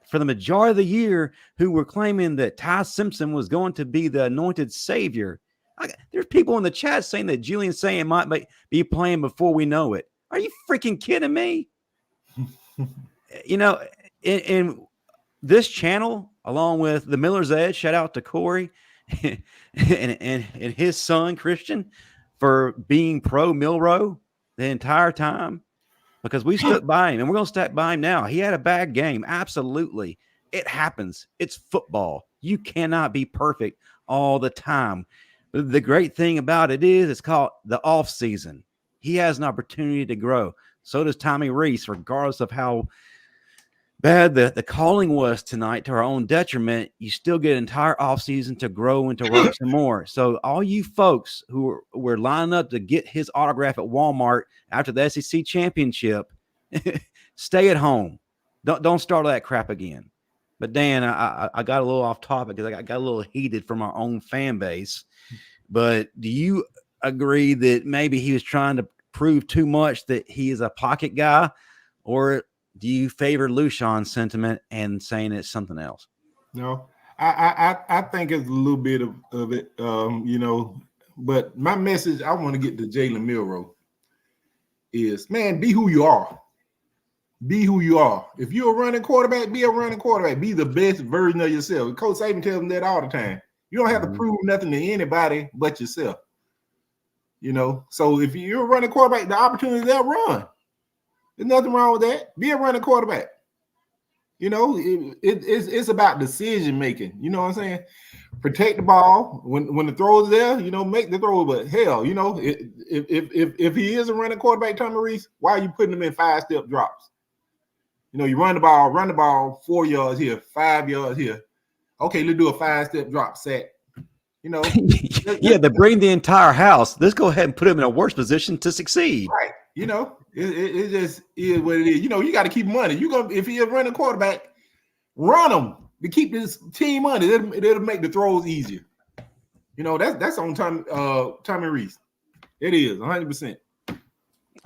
for the majority of the year who were claiming that Ty Simpson was going to be the anointed savior. There's people in the chat saying that Julian Sayin might be playing before we know it. Are you freaking kidding me? In this channel, along with the Miller's Edge, shout out to Corey and his son Christian for being pro Milroe the entire time, because we stuck by him and we're going to stick by him now. He had a bad game. Absolutely. It happens. It's football. You cannot be perfect all the time. But the great thing about it is it's called the offseason. He has an opportunity to grow. So does Tommy Reese, regardless of how bad the calling was tonight to our own detriment. You still get an entire offseason to grow and to work some more. So all you folks who were lining up to get his autograph at Walmart after the SEC championship, stay at home. Don't start all that crap again. But Dan, I got a little off topic because I got a little heated from our own fan base. But do you agree that maybe he was trying to prove too much that he is a pocket guy, or do you favor Luscion's sentiment and saying it's something else?
No, I think it's a little bit of it, but my message I want to get to Jalen Milroe is, man, be who you are. Be who you are. If you're a running quarterback, be a running quarterback. Be the best version of yourself. Coach Saban tells them that all the time. You don't have to prove nothing to anybody but yourself. So if you're a running quarterback, the opportunity there, run. There's nothing wrong with that. Be a running quarterback. It's about decision making. You know what I'm saying? Protect the ball when the throw is there. Make the throw. But hell, if he is a running quarterback, Tommy Reese, why are you putting him in 5-step drops? You run the ball 4 yards here, 5 yards here. Okay, let's do a 5-step drop sack.
Yeah, to bring the entire house. Let's go ahead and put him in a worse position to succeed.
Right. It just is what it is. You got to keep money. If you're a running quarterback, run him. to keep this team honest. It'll make the throws easier. You know, that's on Tommy Reese. It is 100%.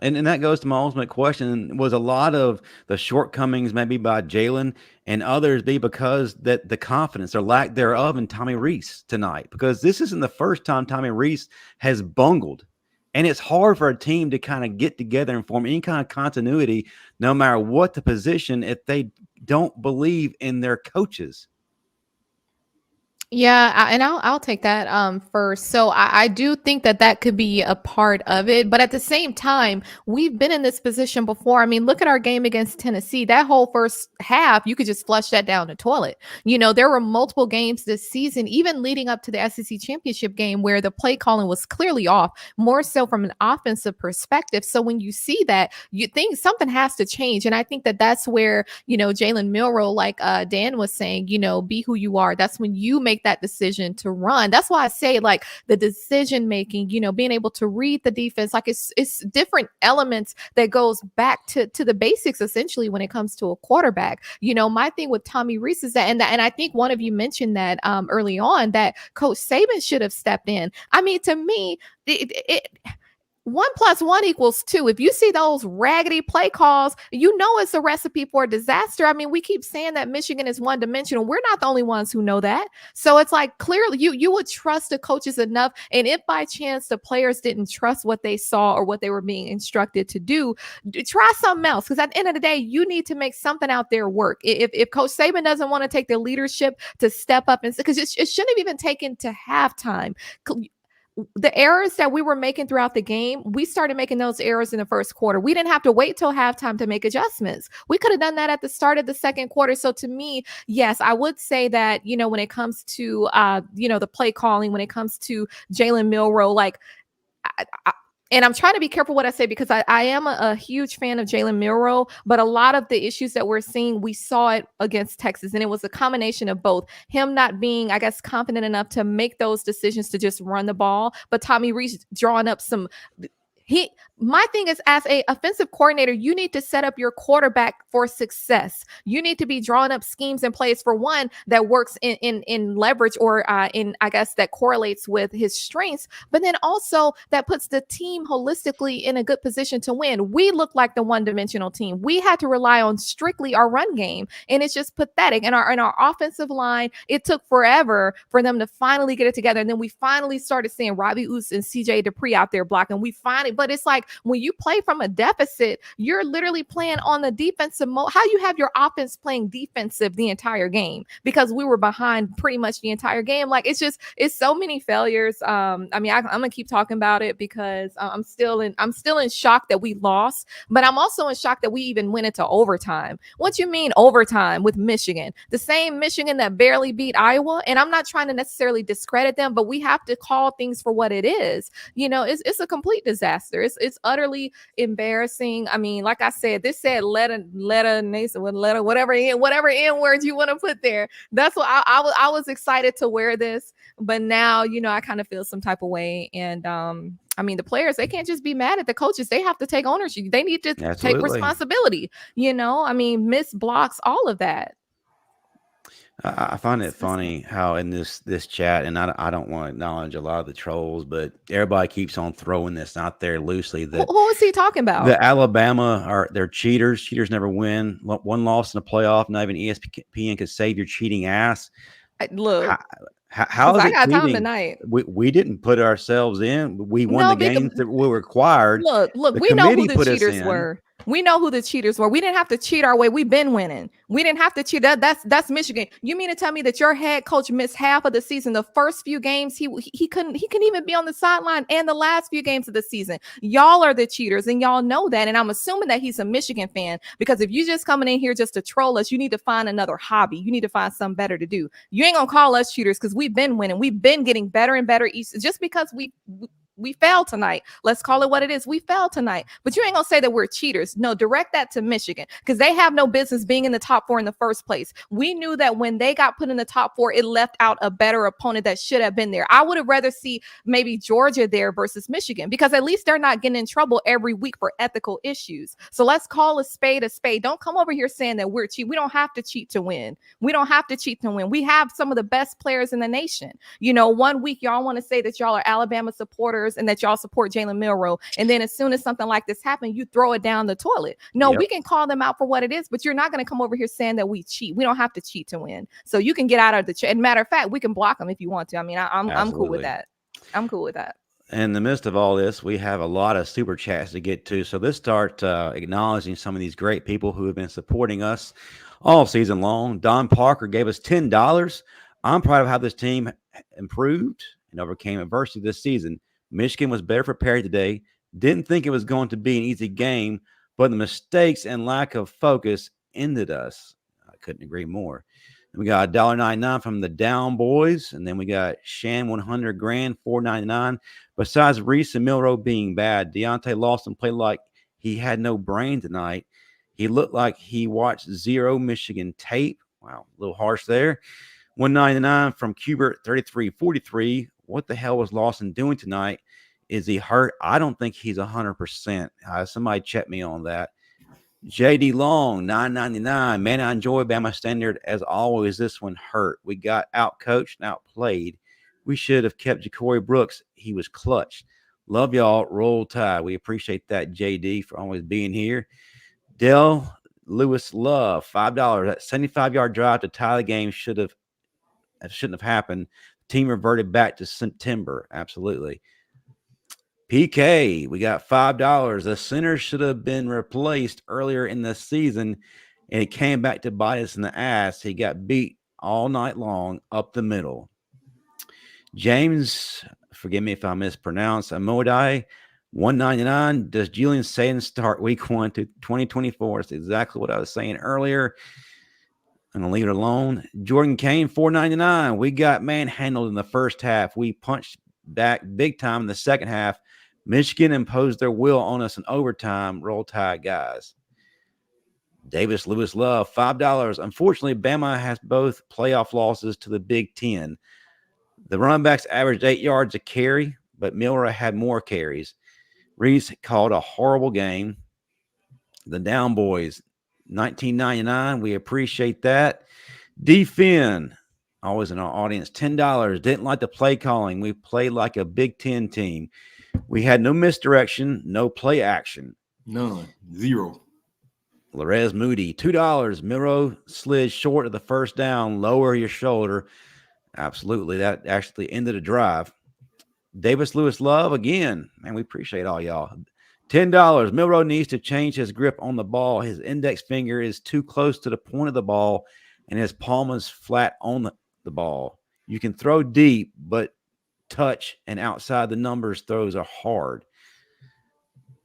And that goes to my ultimate question: was a lot of the shortcomings maybe by Jalen and others be because that the confidence or lack thereof in Tommy Reese tonight? Because this isn't the first time Tommy Reese has bungled, and it's hard for a team to kind of get together and form any kind of continuity, no matter what the position, if they don't believe in their coaches.
Yeah, and I'll take that first. So I do think that could be a part of it, but at the same time, we've been in this position before. I mean, look at our game against Tennessee. That whole first half, you could just flush that down the toilet. You know, there were multiple games this season, even leading up to the SEC championship game, where the play calling was clearly off, more so from an offensive perspective. So when you see that, you think something has to change, and I think that's where, you know, Jalen Milroe, like Dan was saying, you know, be who you are. That's when you make that decision to run. That's why I say, like, the decision making, you know, being able to read the defense, like it's different elements that goes back to the basics essentially when it comes to a quarterback. You know, my thing with Tommy Reese is that, and I think one of you mentioned that early on, that Coach Saban should have stepped in. I mean, to me, it 1 + 1 = 2. If you see those raggedy play calls, you know it's a recipe for a disaster. I mean, we keep saying that Michigan is one-dimensional. We're not the only ones who know that. So it's like, clearly you would trust the coaches enough. And if by chance the players didn't trust what they saw or what they were being instructed to do, try something else. Because at the end of the day, you need to make something out there work. If Coach Saban doesn't want to take the leadership to step up, and because it shouldn't have even taken to halftime. The errors that we were making throughout the game, we started making those errors in the first quarter. We didn't have to wait till halftime to make adjustments. We could have done that at the start of the second quarter. So to me, yes, I would say that, you know, when it comes to, you know, the play calling, when it comes to Jalen Milroe, like, and I'm trying to be careful what I say, because I am a huge fan of Jalen Milroe, but a lot of the issues that we're seeing, we saw it against Texas, and it was a combination of both him not being, I guess, confident enough to make those decisions to just run the ball, but Tommy Reese drawing up some. My thing is, as a offensive coordinator, you need to set up your quarterback for success. You need to be drawing up schemes and plays, for one, that works in leverage, or in, I guess, that correlates with his strengths, but then also that puts the team holistically in a good position to win. We look like the one-dimensional team. We had to rely on strictly our run game, and it's just pathetic. And our offensive line, it took forever for them to finally get it together, and then we finally started seeing Robbie Ouz and CJ Dupree out there blocking. But it's like, when you play from a deficit, you're literally playing on the defensive mode. How you have your offense playing defensive the entire game, because we were behind pretty much the entire game. Like, it's so many failures. I mean, I'm gonna keep talking about it, because I'm still in shock that we lost, but I'm also in shock that we even went into overtime. What you mean overtime with Michigan? The same Michigan that barely beat Iowa. And I'm not trying to necessarily discredit them, but we have to call things for what it is. You know, it's a complete disaster. It's utterly embarrassing. I mean, like I said, this said letter Nathan with letter, whatever N words you want to put there. That's what I was excited to wear this, but now, you know, I kind of feel some type of way. And I mean, the players, they can't just be mad at the coaches. They have to take ownership. They need to take responsibility. You know, I mean, missed blocks, all of that.
I find it funny how in this chat, and I don't want to acknowledge a lot of the trolls, but everybody keeps on throwing this out there loosely. That
who is he talking about?
The Alabama they're cheaters. Cheaters never win. One loss in a playoff. Not even ESPN could save your cheating ass.
Look.
How is
I
it
got
cheating?
time tonight.
We didn't put ourselves in. We won the games that we were required.
Look, we know who the cheaters were. We know who the cheaters were. We didn't have to cheat our way. We've been winning. We didn't have to cheat. That's Michigan. You mean to tell me that your head coach missed half of the season? The first few games, he couldn't even be on the sideline, and the last few games of the season. Y'all are the cheaters, and y'all know that. And I'm assuming that he's a Michigan fan, because if you just coming in here just to troll us, you need to find another hobby. You need to find something better to do. You ain't gonna call us cheaters, because we've been winning. We've been getting better and better each. Just because we failed tonight. Let's call it what it is. We failed tonight. But you ain't gonna say that we're cheaters. No, direct that to Michigan because they have no business being in the top 4 in the first place. We knew that when they got put in the top 4, it left out a better opponent that should have been there. I would have rather see maybe Georgia there versus Michigan because at least they're not getting in trouble every week for ethical issues. So let's call a spade a spade. Don't come over here saying that we're cheat. We don't have to cheat to win. We don't have to cheat to win. We have some of the best players in the nation. You know, one week y'all want to say that y'all are Alabama supporters and that y'all support Jalen Milroe. And then as soon as something like this happens, you throw it down the toilet. No, we can call them out for what it is, but you're not going to come over here saying that we cheat. We don't have to cheat to win. So you can get out of the chat. And matter of fact, we can block them if you want to. I mean, I'm cool with that. I'm cool with that.
In the midst of all this, we have a lot of super chats to get to. So let's start acknowledging some of these great people who have been supporting us all season long. Don Parker gave us $10. I'm proud of how this team improved and overcame adversity this season. Michigan was better prepared today. Didn't think it was going to be an easy game, but the mistakes and lack of focus ended us. I couldn't agree more. We got $1.99 from the Down Boys, and then we got Shan 100 grand, $4.99. Besides Reese and Milroe being bad, Deontay Lawson played like he had no brain tonight. He looked like he watched zero Michigan tape. Wow, a little harsh there. $1.99 from Cubert 3343. What the hell was Lawson doing tonight? Is he hurt? I don't think he's 100%. Somebody check me on that. JD Long, $9.99. Man, I enjoy Bama Standard as always. This one hurt. We got outcoached and outplayed. We should have kept Ja'Cory Brooks. He was clutch. Love y'all. Roll Tide. We appreciate that, JD, for always being here. Dell Lewis Love, $5. That 75-yard drive to tie the game shouldn't have happened. The team reverted back to September. Absolutely. PK, we got $5. The center should have been replaced earlier in the season, and it came back to bite us in the ass. He got beat all night long up the middle. James, forgive me if I mispronounce, Amodai, $1.99. Does Julian Saban start week 1 to 2024? That's exactly what I was saying earlier. I'm going to leave it alone. Jordan Kane, $4.99. We got manhandled in the first half. We punched back big time in the second half. Michigan imposed their will on us in overtime. Roll Tide, guys. Davis Lewis Love, $5. Unfortunately, Bama has both playoff losses to the Big Ten. The running backs averaged 8 yards a carry, but Milroe had more carries. Reese called a horrible game. The Down Boys, $19.99. We appreciate that. D. Finn, always in our audience, $10. Didn't like the play calling. We played like a Big Ten team. We had no misdirection, no play action.
None. Zero.
Larez Moody, $2. Milroe slid short of the first down. Lower your shoulder. Absolutely. That actually ended a drive. Davis Lewis Love, again, man, we appreciate all y'all. $10. Milroe needs to change his grip on the ball. His index finger is too close to the point of the ball, and his palm is flat on the ball. You can throw deep, but touch and outside the numbers throws are hard.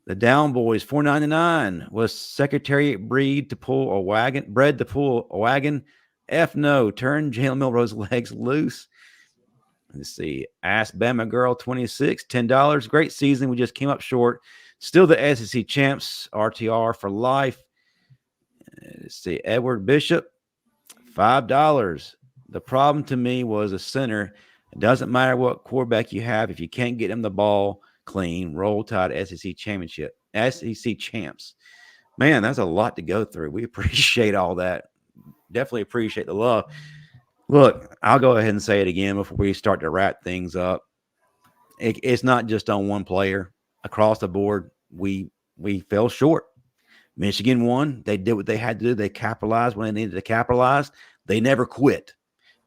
The Down Boys, $4.99. Was Secretariat bred to pull a wagon? F no. Turn Jalen Milroe's legs loose. Let's see. Ask Bama Girl 26, $10. Great season. We just came up short. Still the SEC champs. RTR for life. Let's see. Edward Bishop, $5. The problem to me was a center. It doesn't matter what quarterback you have. If you can't get him the ball clean, Roll Tide SEC championship. SEC champs. Man, that's a lot to go through. We appreciate all that. Definitely appreciate the love. Look, I'll go ahead and say it again before we start to wrap things up. It's not just on one player. Across the board, we fell short. Michigan won. They did what they had to do. They capitalized when they needed to capitalize. They never quit.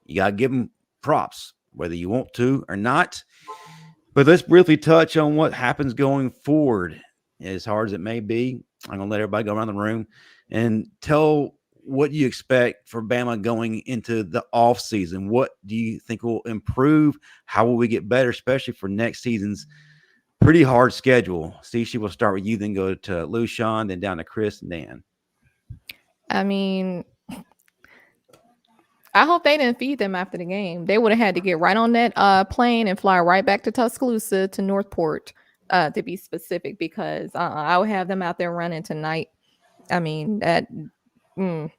You got to give them props, whether you want to or not. But let's briefly touch on what happens going forward. As hard as it may be, I'm going to let everybody go around the room and tell what you expect for Bama going into the offseason. What do you think will improve? How will we get better, especially for next season's pretty hard schedule? Cece, we'll start with you, then go to Luscion, then down to Chris and Dan.
I mean, I hope they didn't feed them after the game. They would have had to get right on that plane and fly right back to Tuscaloosa to Northport, to be specific, because I would have them out there running tonight. I mean that. Mm.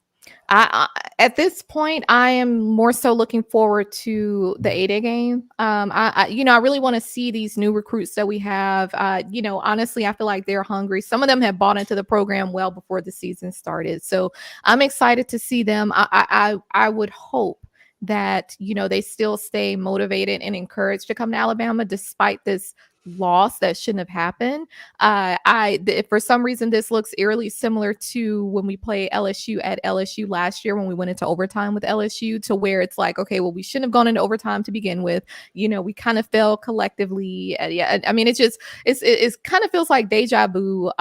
I at this point, I am more so looking forward to the 8A game. I really want to see these new recruits that we have. Honestly, I feel like they're hungry. Some of them have bought into the program well before the season started, so I'm excited to see them. I would hope that they still stay motivated and encouraged to come to Alabama despite this loss that shouldn't have happened. For some reason, this looks eerily similar to when we played LSU at LSU last year when we went into overtime with LSU, to where it's like, okay, well, we shouldn't have gone into overtime to begin with. We kind of fell collectively. I mean, it kind of feels like deja vu.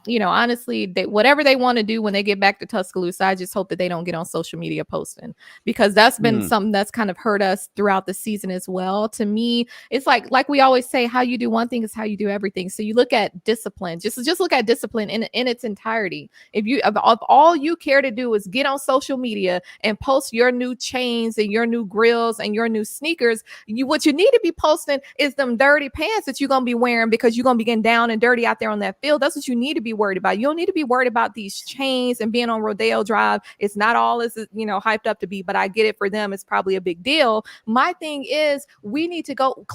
Honestly, whatever they want to do when they get back to Tuscaloosa, I just hope that they don't get on social media posting, because that's been something that's kind of hurt us throughout the season as well. To me, it's like we always say, how you do one thing is how you do everything. So you look at discipline, just look at discipline in its entirety. If all you care to do is get on social media and post your new chains and your new grills and your new sneakers, what you need to be posting is them dirty pants that you're gonna be wearing, because you're gonna be getting down and dirty out there on that field. That's what you need to be worried about. You don't need to be worried about these chains and being on Rodeo Drive. It's not all as hyped up to be, but I get it. For them, it's probably a big deal. My thing is, we need to go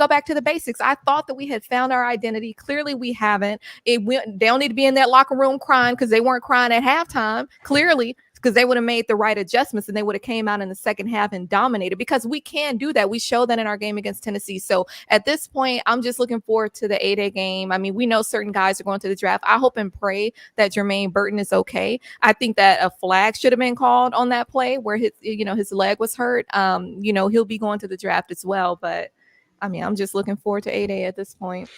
back to the basics. I thought that we had found our identity. Clearly we haven't. They don't need to be in that locker room crying, because they weren't crying at halftime, clearly, because they would have made the right adjustments and they would have came out in the second half and dominated, because we can do that. We showed that in our game against Tennessee. So at this point, I'm just looking forward to the 8A game. I mean, we know certain guys are going to the draft. I hope and pray that Jermaine Burton is okay. I think that a flag should have been called on that play where his leg was hurt. He'll be going to the draft as well. But I mean, I'm just looking forward to 8A at this point.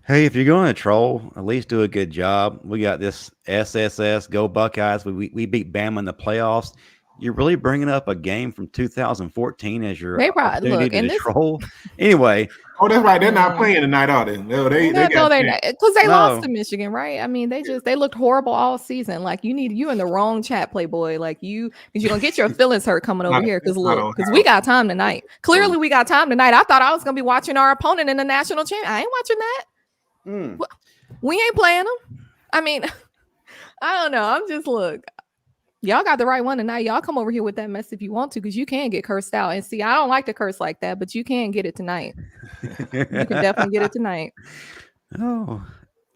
Hey, if you're going to troll, at least do a good job. We got this SSS, go Buckeyes. We beat Bama in the playoffs. You're really bringing up a game from 2014 as your opportunity to troll. Anyway.
Oh, that's right. They're not playing tonight, are they? No,
because they lost to Michigan, right? I mean, they looked horrible all season. Like, you in the wrong chat, Playboy. Like, because you're gonna get your feelings hurt coming over here. Because we got time tonight. Clearly, we got time tonight. I thought I was gonna be watching our opponent in the national championship. I ain't watching that. We ain't playing them. I mean, I don't know. I'm just y'all got the right one tonight. Y'all come over here with that mess if you want to, because you can get cursed out. And see, I don't like to curse like that, but you can get it tonight. You can definitely get it tonight.
Oh,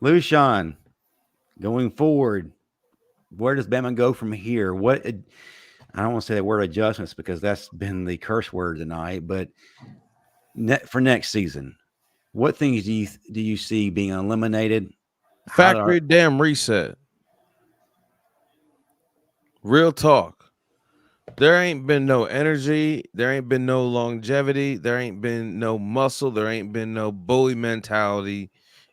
Luscion, going forward, where does Bama go from here? I don't want to say the word adjustments, because that's been the curse word tonight, but for next season, what things do you see being eliminated?
Factory damn reset. Real talk. There ain't been no energy. There ain't been no longevity. There ain't been no muscle. There ain't been no bully mentality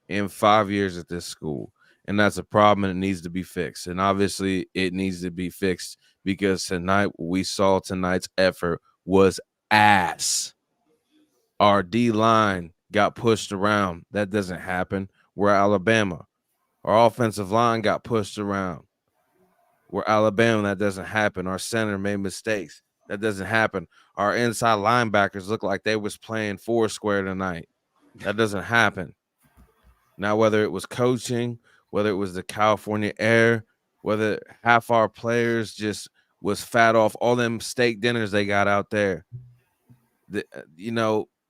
in 5 years at this school. And that's a problem, and it needs to be fixed. And obviously it needs to be fixed, because tonight's effort was ass. Our D-line got pushed around. That doesn't happen. We're Alabama. Our offensive line got pushed around. We're Alabama. That doesn't happen. Our center made mistakes. That doesn't happen. Our inside linebackers look like they was playing four square tonight. That doesn't happen. Now, whether it was coaching, whether it was the California air, whether half our players just was fat off all them steak dinners they got out there,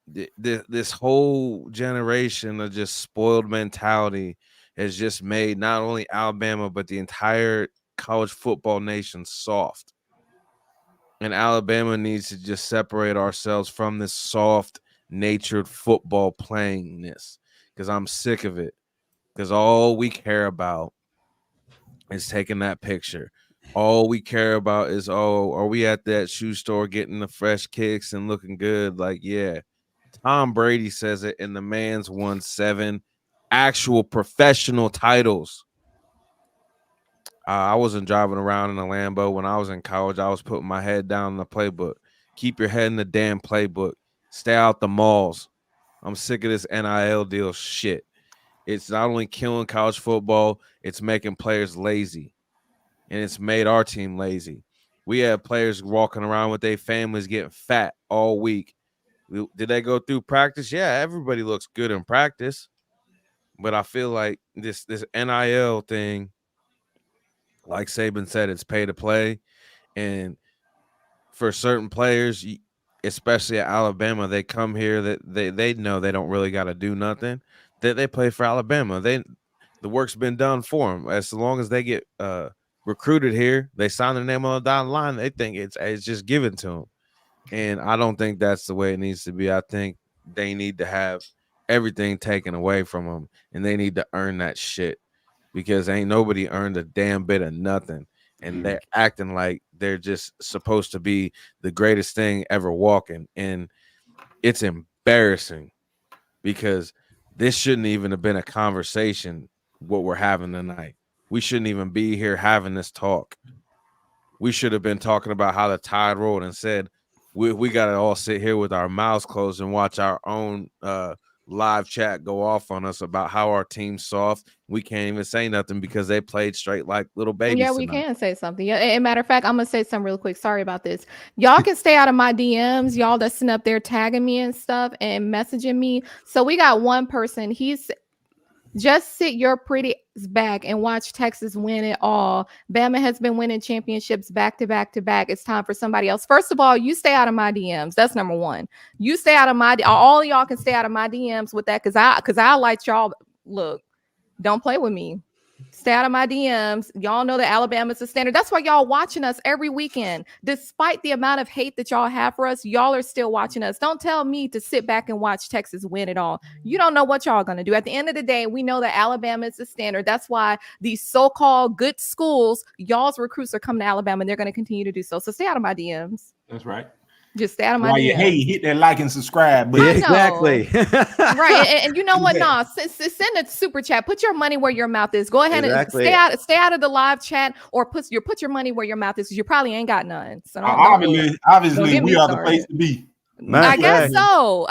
this whole generation of just spoiled mentality has just made not only Alabama but the entire college football nation soft. And Alabama needs to just separate ourselves from this soft-natured football playingness, because I'm sick of it. Because all we care about is taking that picture. All we care about is, are we at that shoe store getting the fresh kicks and looking good? Like, yeah. Tom Brady says it, and the man's won 7 actual professional titles. I wasn't driving around in a Lambo when I was in college. I was putting my head down in the playbook. Keep your head in the damn playbook. Stay out the malls. I'm sick of this NIL deal shit. It's not only killing college football, it's making players lazy. And it's made our team lazy. We had players walking around with their families getting fat all week. Did they go through practice? Yeah, everybody looks good in practice. But I feel like this NIL thing, like Saban said, it's pay to play. And for certain players, especially at Alabama, they come here that they know they don't really got to do nothing. They play for Alabama. The work's been done for them. As long as they get recruited here, they sign their name on the dotted line. They think it's just given to them, and I don't think that's the way it needs to be. I think they need to have everything taken away from them, and they need to earn that shit because ain't nobody earned a damn bit of nothing. And they're acting like they're just supposed to be the greatest thing ever walking. And it's embarrassing because this shouldn't even have been a conversation, what we're having tonight. We shouldn't even be here having this talk. We should have been talking about how the tide rolled and said, we got to all sit here with our mouths closed and watch our own live chat go off on us about how our team's soft. We can't even say nothing because they played straight like little babies.
Yeah, we can say something. Yeah, and matter of fact, I'm gonna say something real quick. Sorry about this. Y'all can stay out of my DMs. Y'all that's sitting up there tagging me and stuff and messaging me. So we got one person. He's just sit your pretty back and watch Texas win it all. Bama has been winning championships back to back to back. It's time for somebody else. First of all, you stay out of my DMs. That's number one. You stay out of my. All of y'all can stay out of my DMs with that because I like y'all. Look, don't play with me. Stay out of my DMs. Y'all know that Alabama's a standard. That's why y'all watching us every weekend. Despite the amount of hate that y'all have for us, y'all are still watching us. Don't tell me to sit back and watch Texas win it all. You don't know what y'all going to do. At the end of the day, we know that Alabama is the standard. That's why these so-called good schools, y'all's recruits are coming to Alabama, and they're going to continue to do so. So stay out of my DMs.
That's right.
Just stay out of my
While
DMs.
you hit that like and subscribe button.
Yeah, exactly.
Right. And you know what? No, send a super chat. Put your money where your mouth is. Go ahead
Exactly.
and stay out of the live chat or put your money where your mouth is because you probably ain't got none. So
obviously we are the place to be.
I guess so.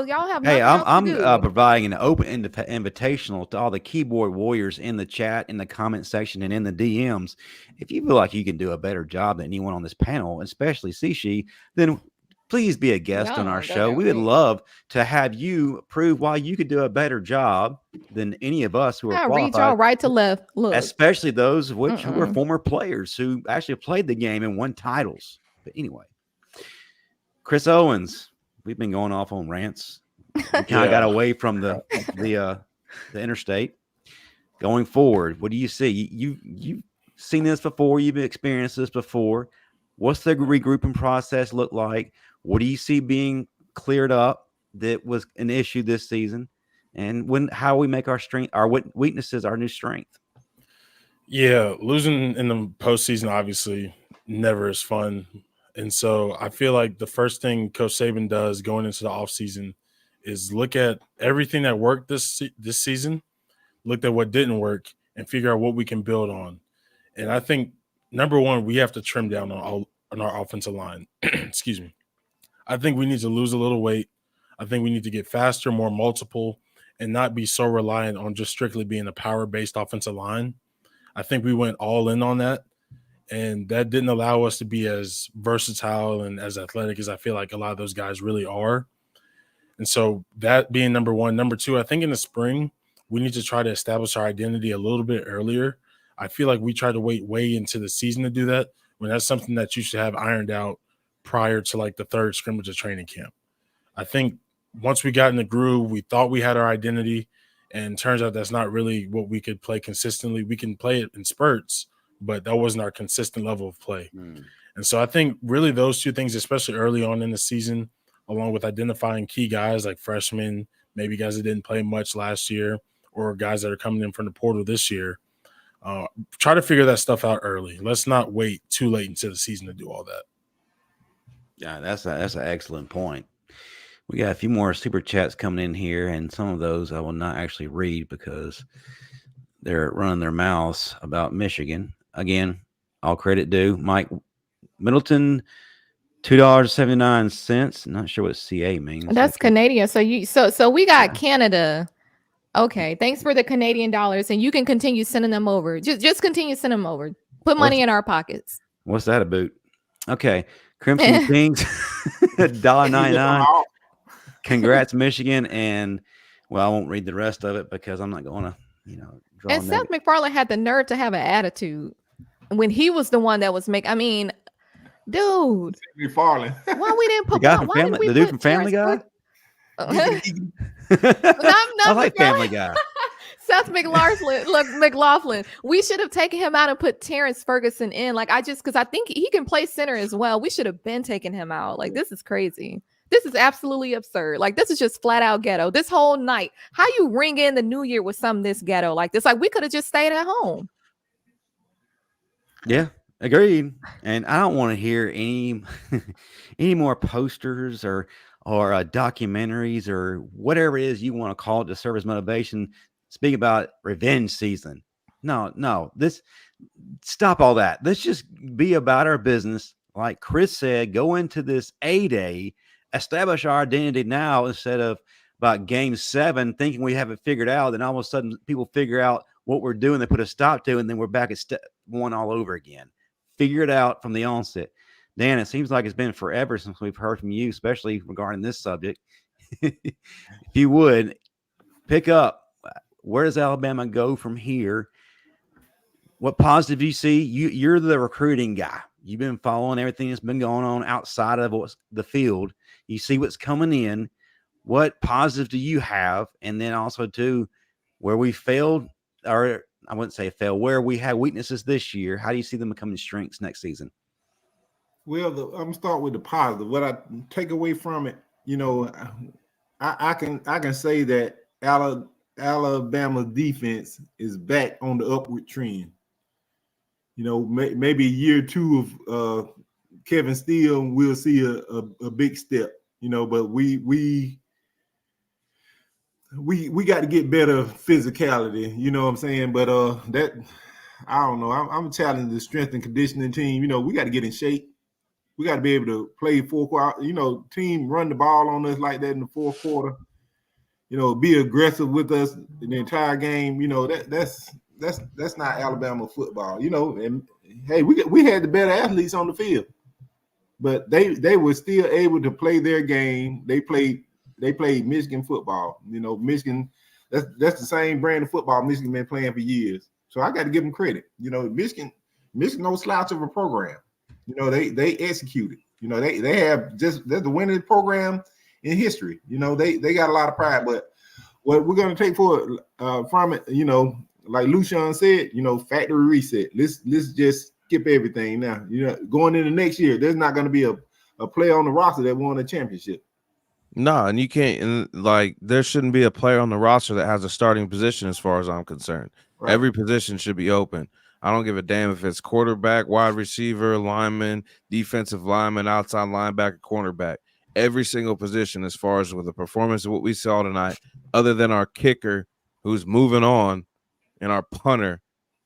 Y'all have
Hey,
nothing
I'm
else to do.
providing an open invitational to all the keyboard warriors in the chat, in the comment section, and in the DMs. If you feel like you can do a better job than anyone on this panel, especially Sishi, then please be a guest on our show. We would love to have you prove why you could do a better job than any of us who are qualified.
Read y'all right to left. Look,
especially those who are former players who actually played the game and won titles. But anyway. Chris Owens, we've been going off on rants. We kind of got away from the interstate. Going forward, what do you see? You've seen this before. You've experienced this before. What's the regrouping process look like? What do you see being cleared up that was an issue this season? And how we make our weaknesses our new strength?
Yeah, losing in the postseason obviously never is fun. And so I feel like the first thing Coach Saban does going into the offseason is look at everything that worked this season, look at what didn't work, and figure out what we can build on. And I think, number one, we have to trim down on our offensive line. Excuse me. I think we need to lose a little weight. I think we need to get faster, more multiple, and not be so reliant on just strictly being a power-based offensive line. I think we went all in on that. And that didn't allow us to be as versatile and as athletic as I feel like a lot of those guys really are. And so that being number one. Number two, I think in the spring, we need to try to establish our identity a little bit earlier. I feel like we tried to wait way into the season to do that when that's something that you should have ironed out prior to like the third scrimmage of training camp. I think once we got in the groove, we thought we had our identity, and turns out that's not really what we could play consistently. We can play it in spurts, but that wasn't our consistent level of play. And so I think really those two things, especially early on in the season, along with identifying key guys like freshmen, maybe guys that didn't play much last year, or guys that are coming in from the portal this year, try to figure that stuff out early. Let's not wait too late into the season to do all that.
Yeah, that's an excellent point. We got a few more super chats coming in here, and some of those I will not actually read because they're running their mouths about Michigan. Again, all credit due. Mike Middleton, $2.79. Not sure what CA means.
That's Canadian. So we got Canada. Okay, thanks for the Canadian dollars, and you can continue sending them over. Just continue sending them over. Put money in our pockets.
What's that about? Okay, Crimson Kings, $1.99. Congrats, Michigan, and well, I won't read the rest of it because I'm not going to, draw.
And Seth MacFarlane had the nerve to have an attitude when he was the one that was making. I mean, dude,
McFarlane.
why we didn't put
the guy
why
from
did
Family,
we
the dude
put
from Family Guy. I like Family Guy.
Seth McLaughlin. We should have taken him out and put Terrence Ferguson in. Like because I think he can play center as well. We should have been taking him out. Like this is crazy. This is absolutely absurd. Like this is just flat out ghetto. This whole night, how you ring in the new year with something this ghetto like this? Like we could have just stayed at home.
Yeah, agreed. And I don't want to hear any more posters or documentaries or whatever it is you want to call it to serve as motivation. Speak about revenge season. No, stop all that. Let's just be about our business. Like Chris said, go into this A-Day, establish our identity now instead of about game 7 thinking we have it figured out. Then all of a sudden people figure out what we're doing. They put a stop to, and then we're back at step 1 all over again. Figure it out from the onset. Dan, it seems like it's been forever since we've heard from you, especially regarding this subject. If you would pick up, where does Alabama go from here? What positive do you see? You're the recruiting guy. You've been following everything that's been going on outside of what's the field. You see what's coming in. What positive do you have? And then also, too, where we failed, or I wouldn't say fail, where we had weaknesses this year, how do you see them becoming strengths next season?
Well, I'm gonna start with the positive. What I take away from it, I can say that Alabama defense is back on the upward trend. Maybe year 2 of Kevin Steele, we'll see a big step. But we got to get better physicality. You know what I'm saying? But that I don't know. I'm challenging the strength and conditioning team. We got to get in shape. We got to be able to play 4 quarter. Team run the ball on us like that in the 4th quarter. Be aggressive with us in the entire game. That's not Alabama football. And hey, we had the better athletes on the field, but they were still able to play their game. They played Michigan football. Michigan. That's the same brand of football Michigan been playing for years. So I got to give them credit. Michigan no slouch of a program. They executed. They have they're the winningest program in history. They got a lot of pride. But what we're gonna take from it, like Luscion said, factory reset. Let's just skip everything now. Going into next year, there's not gonna be a player on the roster that won a championship.
No, and you can't there shouldn't be a player on the roster that has a starting position as far as I'm concerned. Right. Every position should be open. I don't give a damn if it's quarterback, wide receiver, lineman, defensive lineman, outside linebacker, cornerback. Every single position as far as with the performance of what we saw tonight, other than our kicker who's moving on and our punter,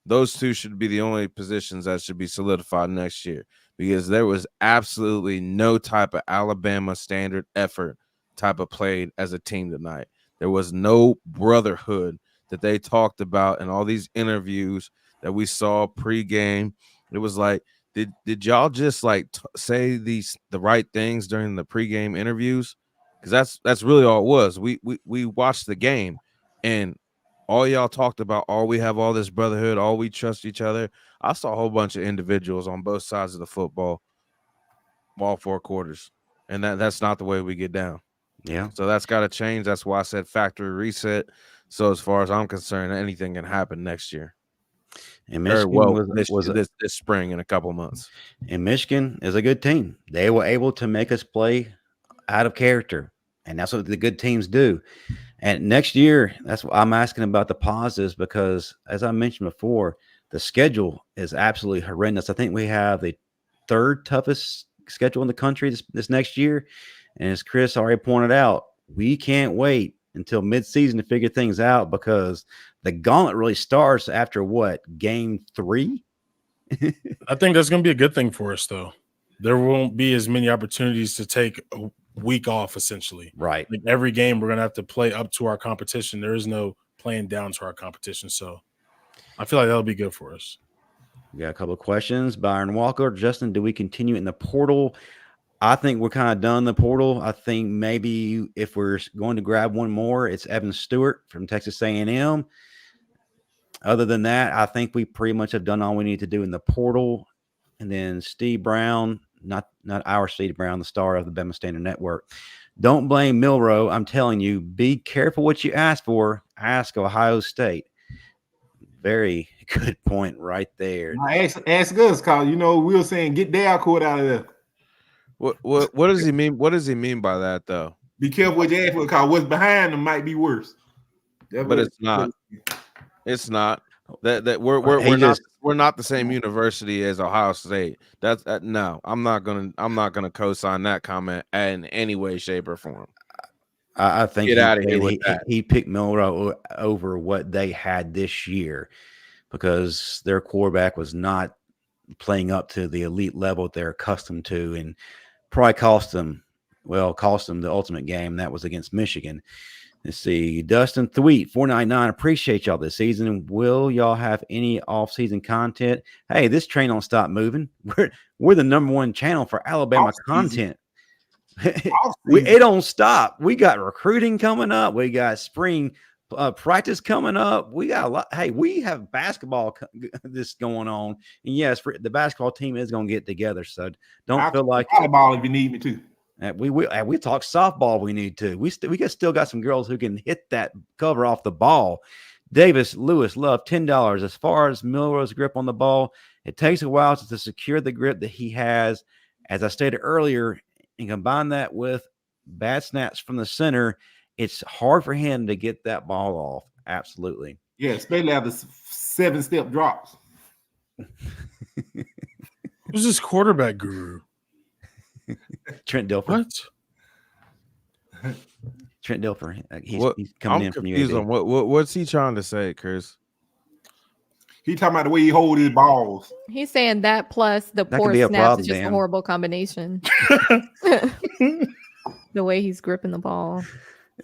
those 2 should be the only positions that should be solidified next year, because there was absolutely no type of Alabama standard effort type of played as a team tonight. There was no brotherhood that they talked about in all these interviews that we saw pregame. It was like, did y'all just say the right things during the pregame interviews? Because that's really all it was. We watched the game, and all y'all talked about, we have all this brotherhood, we trust each other. I saw a whole bunch of individuals on both sides of the football, all 4 quarters, and that's not the way we get down.
Yeah.
So that's got to change. That's why I said factory reset. So as far as I'm concerned, anything can happen next year.
And Michigan
this spring in a couple months.
And Michigan is a good team. They were able to make us play out of character, and that's what the good teams do. And next year, that's what I'm asking about the positives, because as I mentioned before, the schedule is absolutely horrendous. I think we have the 3rd toughest schedule in the country this next year. And as Chris already pointed out, we can't wait until midseason to figure things out, because the gauntlet really starts after game 3?
I think that's going to be a good thing for us, though. There won't be as many opportunities to take a week off, essentially.
Right.
Like every game, we're going to have to play up to our competition. There is no playing down to our competition. So I feel like that'll be good for us.
We got a couple of questions. Byron Walker, Justin, do we continue in the portal? I think we're kind of done in the portal. I think maybe if we're going to grab one more, it's Evan Stewart from Texas A&M. Other than that, I think we pretty much have done all we need to do in the portal. And then Steve Brown, not our Steve Brown, the star of the Bama Standard Network. Don't blame Milroe. I'm telling you, be careful what you ask for. Ask Ohio State. Very good point right there.
Ask us, cause we were saying get Dalcourt out of there.
What does he mean? What does he mean by that though?
Be careful what you ask for, cause what's behind them might be worse.
But it's not. It's not. That we're not the same university as Ohio State. That's no. I'm not gonna co-sign that comment in any way, shape, or form.
I think
Get out of here with that.
He picked Milroe over what they had this year because their quarterback was not playing up to the elite level they're accustomed to, and probably cost them the ultimate game. That was against Michigan. Let's see. Dustin Thweet, 499. Appreciate y'all this season. Will y'all have any off-season content? Hey, this train don't stop moving. We're the #1 channel for Alabama content. It don't stop. We got recruiting coming up. We got spring practice coming up. We got a lot. Hey, we have basketball this going on. And yes, the basketball team is going to get together. So don't feel like
volleyball if you need me to.
We talk softball. We need to. We still got some girls who can hit that cover off the ball. Davis Lewis, love $10. As far as Milroe's grip on the ball, it takes a while to secure the grip that he has. As I stated earlier, and combine that with bad snaps from the center, it's hard for him to get that ball off. Absolutely.
Yeah, especially after 7-step drops.
Who's this quarterback guru?
Trent Dilfer.
What?
Trent Dilfer. He's coming in from
confused
UAB.
on what's he trying to say, Chris?
He talking about the way he hold his balls.
He's saying that plus the
That
poor
could be a
snaps
problem,
is just
Dan.
a horrible combination. The way he's gripping the ball.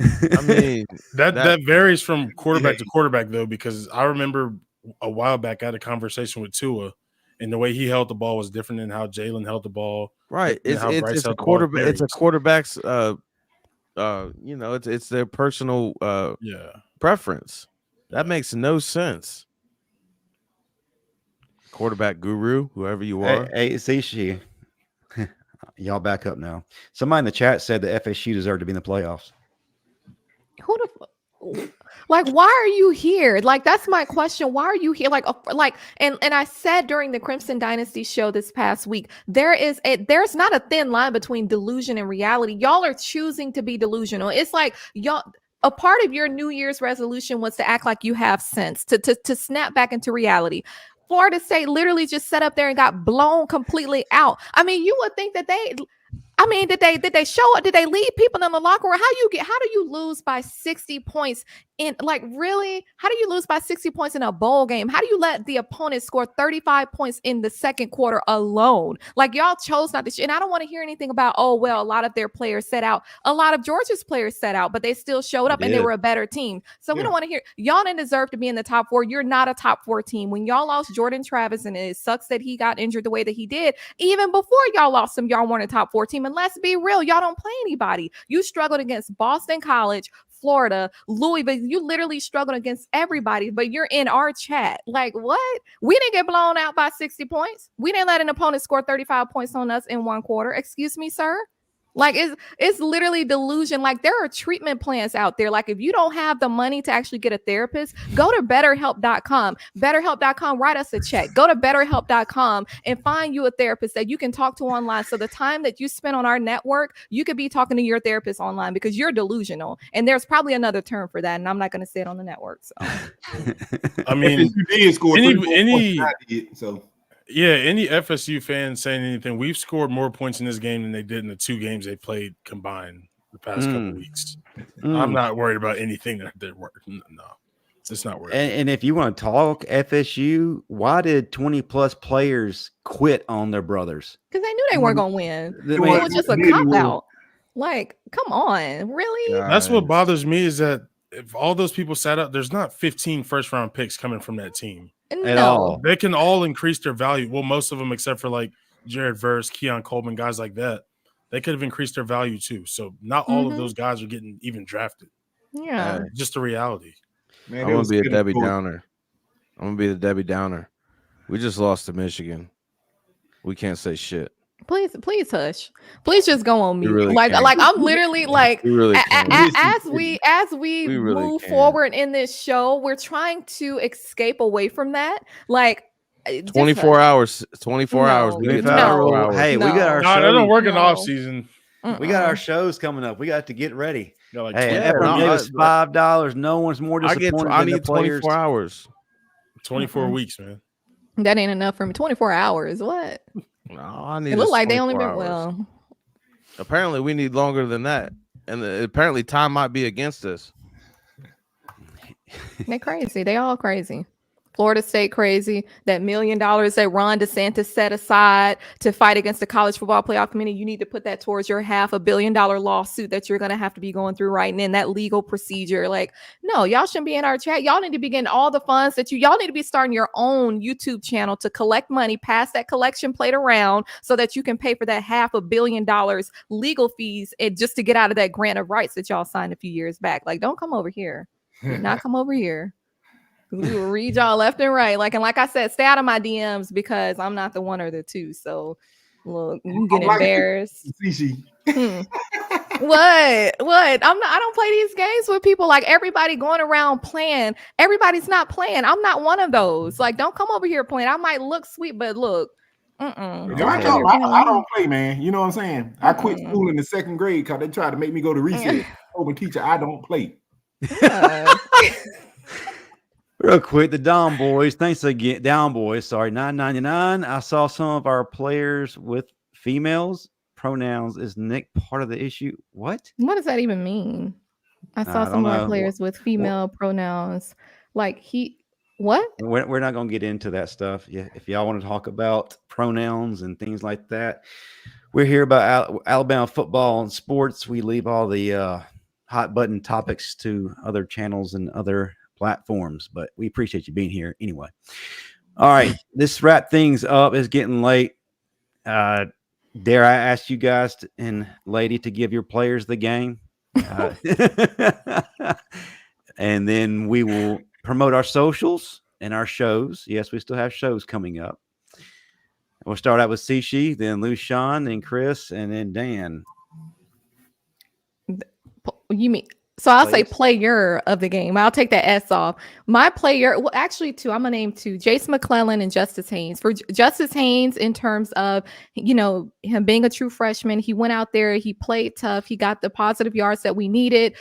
I mean,
that varies from quarterback to quarterback though, because I remember a while back I had a conversation with Tua, and the way he held the ball was different than how Jalen held the ball.
right.
and how Bryce
It's a
held the ball.
quarterback. It's a
Varies.
quarterback's. It's their personal preference. That makes no sense. Quarterback guru, whoever you are.
Hey, see, y'all back up now. Somebody in the chat said that FSU deserved to be in the playoffs.
Who the like? Why are you here? Like, that's my question. Why are you here? And I said during the Crimson Dynasty show this past week, there's not a thin line between delusion and reality. Y'all are choosing to be delusional. It's like y'all. A part of your New Year's resolution was to act like you have sense, to snap back into reality. Florida State literally just sat up there and got blown completely out. I mean, you would think that did they show up? Did they leave people in the locker room? How do you lose by 60 points in, like, really? How do you lose by 60 points in a bowl game? How do you let the opponent score 35 points in the second quarter alone? Like, y'all chose not to. And I don't want to hear anything about, oh, well, a lot of their players set out. A lot of Georgia's players set out, but they still showed up and they were a better team. So we don't want to hear, y'all didn't deserve to be in the top 4. You're not a top 4 team. When y'all lost Jordan Travis, and it sucks that he got injured the way that he did, even before y'all lost him, y'all weren't a top 4 team. And let's be real, y'all don't play anybody. You struggled against Boston College, Florida, Louisville. You literally struggled against everybody, but you're in our chat. Like, what? We didn't get blown out by 60 points. We didn't let an opponent score 35 points on us in one quarter. Excuse me, sir. Like, it's literally delusion. Like, there are treatment plans out there. Like, if you don't have the money to actually get a therapist, go to BetterHelp.com. BetterHelp.com, write us a check. Go to BetterHelp.com and find you a therapist that you can talk to online. So the time that you spend on our network, you could be talking to your therapist online, because you're delusional. And there's probably another term for that, and I'm not going to say it on the network. So,
I mean,
you did score
any
so.
Yeah, any FSU fan saying anything, we've scored more points in this game than they did in the 2 games they played combined the past couple weeks. I'm not worried about anything that they're working. No, it's not worried.
And if you want to talk FSU, why did 20-plus players quit on their brothers?
because they knew they weren't going to win.
I
It
mean,
was just a cop-out. Like, come on. Really?
That's what bothers me, is that if all those people sat up, there's not 15 first-round picks coming from that team.
At
No.
all.
They can all increase their value. Well, most of them, except for like Jared Verse, Keon Coleman, guys like that, they could have increased their value too. So not all of those guys are getting even drafted.
Yeah.
Just the reality.
Man,
I'm
they
gonna
was
be a
spinning
Debbie
forward.
Downer. I'm gonna be the Debbie Downer. We just lost to Michigan. We can't say shit.
Please hush. Please just go on mute.
really
Like
can't.
I'm literally like
We really can't.
as we
We really
move
can't.
forward in this show, we're trying to escape away from that. Like
24
hush.
hours. 24 hours. We get
25
24
No.
hours.
Hey, we got our
No, that
shows.
don't work in the
No.
off season.
We got our shows coming up. We got to get ready.
Got like
Hey,
24
Ephraim
no,
gave
weeks.
us $5. No one's more
I
disappointed
need
than the players.
24 hours.
24 weeks, man.
That ain't enough for me. 24 hours. What?
No, I need.
It looked like they
24
only been
hours.
well.
Apparently, we need longer than that, and apparently, time might be against us.
They crazy. They all crazy. Florida State crazy. That $1 million that Ron DeSantis set aside to fight against the college football playoff committee, you need to put that towards your $500 million lawsuit that you're going to have to be going through right now. That legal procedure. Like, no, y'all shouldn't be in our chat. Y'all need to be getting all the funds that y'all need to be starting your own YouTube channel to collect money, pass that collection plate around so that you can pay for that $500 million legal fees and just to get out of that grant of rights that y'all signed a few years back. Like, don't come over here. Do not come over here. We will read y'all left and right. Like I said, stay out of my DMs because I'm not the one or the two. So look, you get embarrassed. What? I don't play these games with people. Like everybody going around playing. Everybody's not playing. I'm not one of those. Like, don't come over here playing. I might look sweet, but look.
I don't play, man. You know what I'm saying? I quit school in the 2nd grade because they tried to make me go to recess. Told my teacher I don't play.
Real quick, the Down Boys. Thanks again, Down Boys. Sorry, $9.99. I saw some of our players with females pronouns. Is Nick part of the issue? What?
What does that even mean? I saw some of our players with female pronouns. Like what?
We're not going to get into that stuff. Yeah, if y'all want to talk about pronouns and things like that, we're here about Alabama football and sports. We leave all the hot button topics to other channels and other platforms, but we appreciate you being here anyway. All right, this wrap things up. It's getting late. Dare I ask you guys and lady to give your players the game? And then we will promote our socials and our shows. Yes, we still have shows coming up. We'll start out with Sishi, then Luscion, then Chris, and then Dan.
You mean? So I'll say player of the game. I'll take that S off. My player, well, actually, two. I'm gonna name two: Jace McClellan and Justice Haynes. For Justice Haynes, in terms of him being a true freshman, he went out there, he played tough, he got the positive yards that we needed.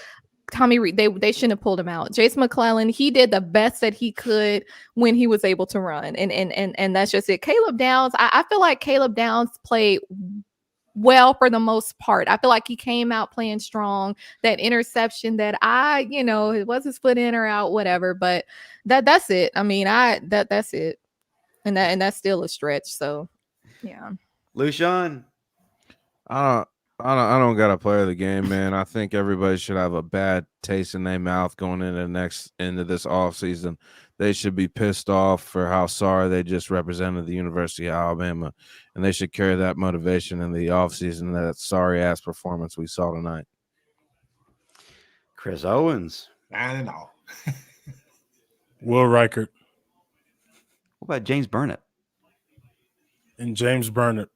Tommy Reed, they shouldn't have pulled him out. Jace McClellan, he did the best that he could when he was able to run, and that's just it. Caleb Downs, I feel like Caleb Downs played well for the most part. I feel like he came out playing strong. That interception that it wasn't split in or out, whatever. But that's it. I mean, that's it, and that's still a stretch. So, yeah.
Luscion,
I don't got a player of the game, man. I think everybody should have a bad taste in their mouth going into this off season. They should be pissed off for how sorry they just represented the University of Alabama, and they should carry that motivation in the offseason, that sorry ass performance we saw tonight.
Chris Owens.
I don't know.
Will Reichert
What about James Burnett?
and James Burnett.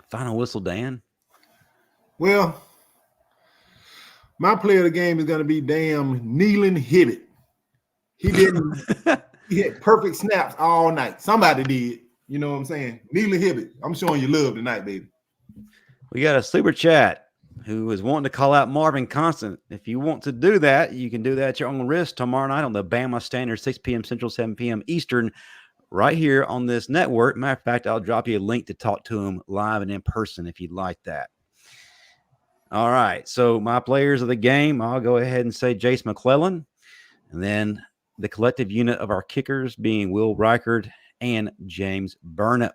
Final whistle, Dan.
Well, my player of the game is going to be damn Nealon Hibbett. He didn't. He had perfect snaps all night. Somebody did. You know what I'm saying? Nealon Hibbett. I'm showing you love tonight, baby.
We got a super chat who is wanting to call out Marvin Constant. If you want to do that, you can do that at your own risk tomorrow night on the Bama Standard, 6 p.m. Central, 7 p.m. Eastern, right here on this network. Matter of fact, I'll drop you a link to talk to him live and in person if you'd like that. All right, so my players of the game, I'll go ahead and say Jace McClellan, and then the collective unit of our kickers being Will Reichert and James Burnett.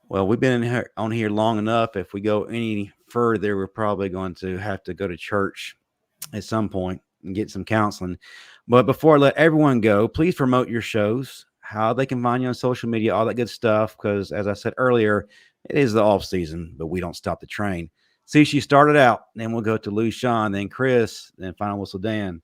Well, we've been on here long enough. If we go any further, we're probably going to have to go to church at some point. and get some counseling. But before I let everyone go, please promote your shows, how they can find you on social media, all that good stuff. Because as I said earlier, it is the off season, but we don't stop the train. See, she started out, then we'll go to Luscion, then Chris, then Final Whistle Dan.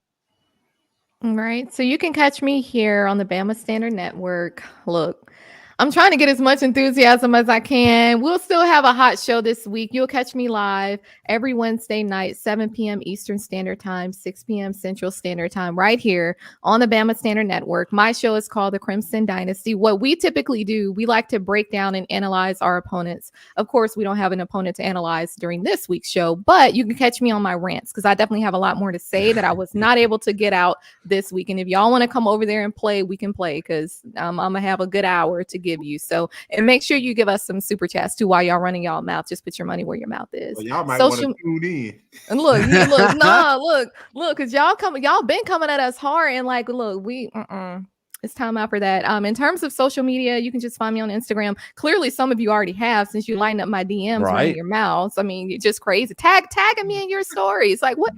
All right. So you can catch me here on the Bama Standard Network. Look, I'm trying to get as much enthusiasm as I can. We'll still have a hot show this week. You'll catch me live every Wednesday night, 7 p.m. Eastern Standard Time, 6 p.m. Central Standard Time, right here on the Bama Standard Network. My show is called The Crimson Dynasty. What we typically do, we like to break down and analyze our opponents. Of course, we don't have an opponent to analyze during this week's show, but you can catch me on my rants because I definitely have a lot more to say that I was not able to get out this week. And if y'all want to come over there and play, we can play because I'm going to have a good hour to give you. So, and make sure you give us some super chats too while y'all running y'all mouth. Just put your money where your mouth is.
Well, y'all might want to tune in.
And look, because y'all been coming at us hard, and like, look, it's time out for that. In terms of social media, you can just find me on Instagram. Clearly, some of you already have since you lined up my DMs running your mouths. I mean, you're just crazy. Tagging me in your stories. Like, what?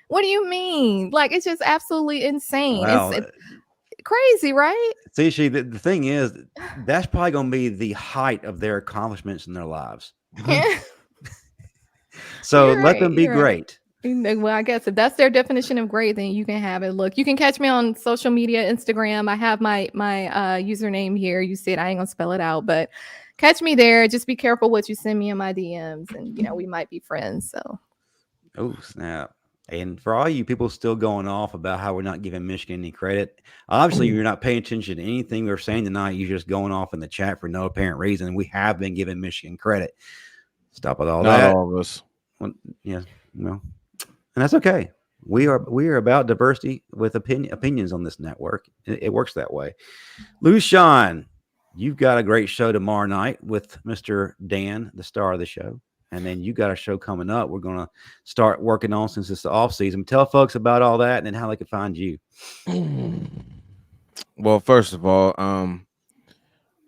What do you mean? Like, it's just absolutely insane.
Wow.
It's crazy, right?
See, the thing is, that's probably going to be the height of their accomplishments in their lives. So let them be great.
Right. Well, I guess if that's their definition of great, then you can have it. Look, you can catch me on social media, Instagram. I have my username here. You see it. I ain't gonna spell it out, but catch me there. Just be careful what you send me in my DMs, and we might be friends. So,
oh snap! And for all you people still going off about how we're not giving Michigan any credit, obviously you're not paying attention to anything we're saying tonight. You're just going off in the chat for no apparent reason. We have been giving Michigan credit. Stop with all that.
Not all of us.
Well, yeah, well, and that's okay. We are about diversity with opinions on this network. It works that way. Luscion, you've got a great show tomorrow night with Mr. Dan, the star of the show. And then you got a show coming up we're going to start working on since it's the off season. Tell folks about all that and then how they can find you.
Well, first of all,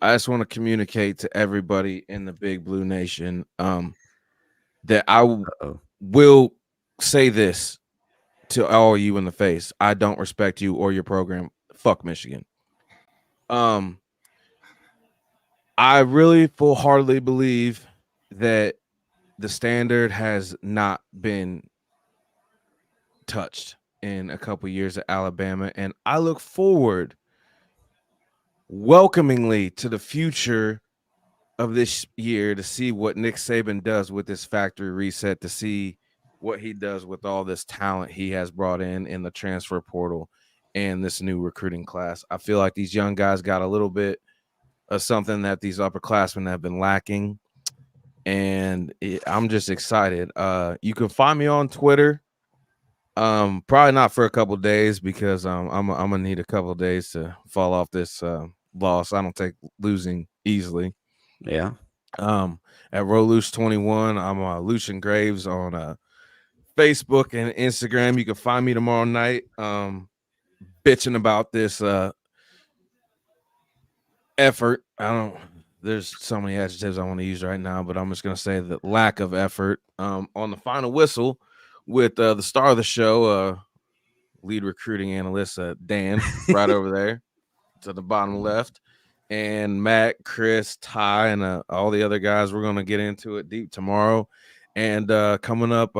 I just want to communicate to everybody in the Big Blue Nation that I will say this to all you in the face. I don't respect you or your program. Fuck Michigan. I really full-heartedly believe that the standard has not been touched in a couple years at Alabama, and I look forward welcomingly to the future of this year to see what Nick Saban does with this factory reset, to see what he does with all this talent he has brought in the transfer portal and this new recruiting class. I feel like these young guys got a little bit of something that these upperclassmen have been lacking. And I'm just excited. You can find me on Twitter. Probably not for a couple of days because I'm gonna need a couple of days to fall off this loss. I don't take losing easily.
Yeah.
At Roluce21, I'm Lucian Graves on Facebook and Instagram. You can find me tomorrow night bitching about this effort. There's so many adjectives I want to use right now, but I'm just going to say the lack of effort on the final whistle with the star of the show, lead recruiting analyst, Dan, right over there to the bottom left, and Matt, Chris, Ty, and all the other guys. We're going to get into it deep tomorrow. And coming up,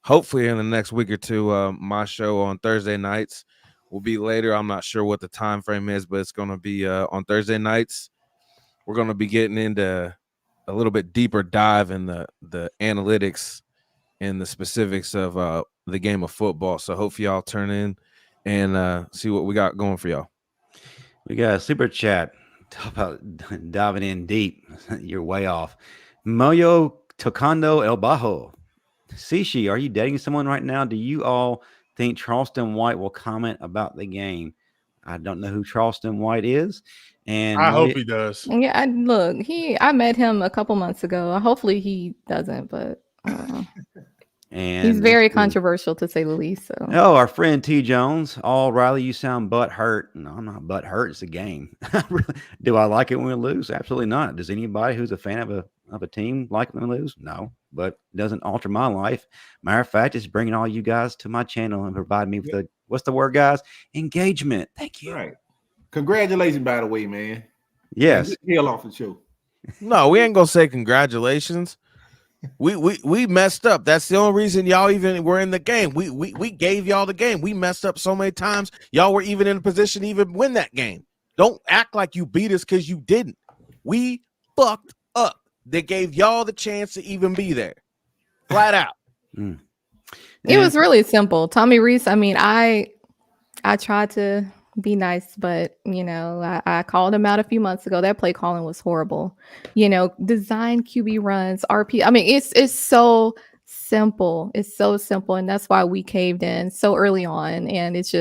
hopefully in the next week or two, my show on Thursday nights will be later. I'm not sure what the time frame is, but it's going to be on Thursday nights. We're going to be getting into a little bit deeper dive in the analytics and the specifics of the game of football. So hopefully y'all turn in and see what we got going for y'all.
We got a super chat. Talk about diving in deep. You're way off. Moyo Tocando El Bajo. Sishi, are you dating someone right now? Do you all think Charleston White will comment about the game? I don't know who Charleston White is. And
I hope he does.
Yeah, I met him a couple months ago. Hopefully he doesn't, but
And
He's very
let's see.
controversial to say the least. So
Oh, our friend T Jones. Oh, Riley, you sound butt hurt. No, I'm not butt hurt. It's a game. Do I like it when we lose? Absolutely not. Does anybody who's a fan of a team like when we lose? No, but it doesn't alter my life. Matter of fact, it's bringing all you guys to my channel and providing me with the what's the word, guys? Engagement. Thank you.
Right. Congratulations, by the way, man.
Yes.
Hell off the show.
No, we ain't gonna say congratulations. We messed up. That's the only reason y'all even were in the game. We gave y'all the game. We messed up so many times. Y'all were even in a position to even win that game. Don't act like you beat us because you didn't. We fucked up. They gave y'all the chance to even be there. Flat out.
it was really simple. Tommy Reese, I mean, I tried to be nice, but I called him out a few months ago. That play calling was horrible. Design QB runs, RP. I mean, it's so simple. It's so simple, and that's why we caved in so early on. And it's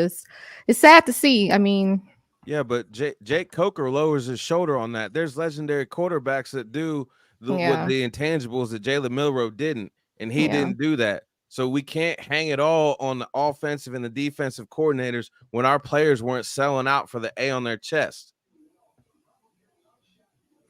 sad to see. I mean,
yeah, but Jake Coker lowers his shoulder on that. There's legendary quarterbacks that do what the intangibles that Jalen Milroe didn't, and he didn't do that. So we can't hang it all on the offensive and the defensive coordinators when our players weren't selling out for the A on their chest.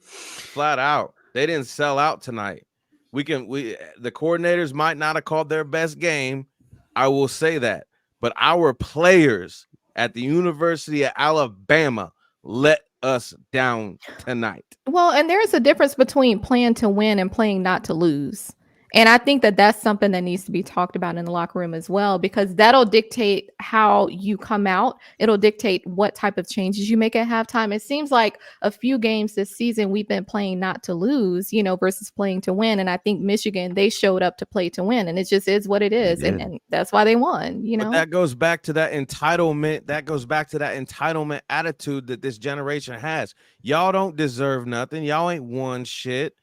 Flat out. They didn't sell out tonight. The coordinators might not have called their best game. I will say that. But our players at the University of Alabama let us down tonight.
Well, and there's a difference between playing to win and playing not to lose. And I think that that's something that needs to be talked about in the locker room as well, because that'll dictate how you come out. It'll dictate what type of changes you make at halftime. It seems like a few games this season we've been playing not to lose, versus playing to win. And I think Michigan, they showed up to play to win, and it just is what it is. And that's why they won,
But that goes back to that entitlement. That goes back to that entitlement attitude that this generation has. Y'all don't deserve nothing. Y'all ain't won shit.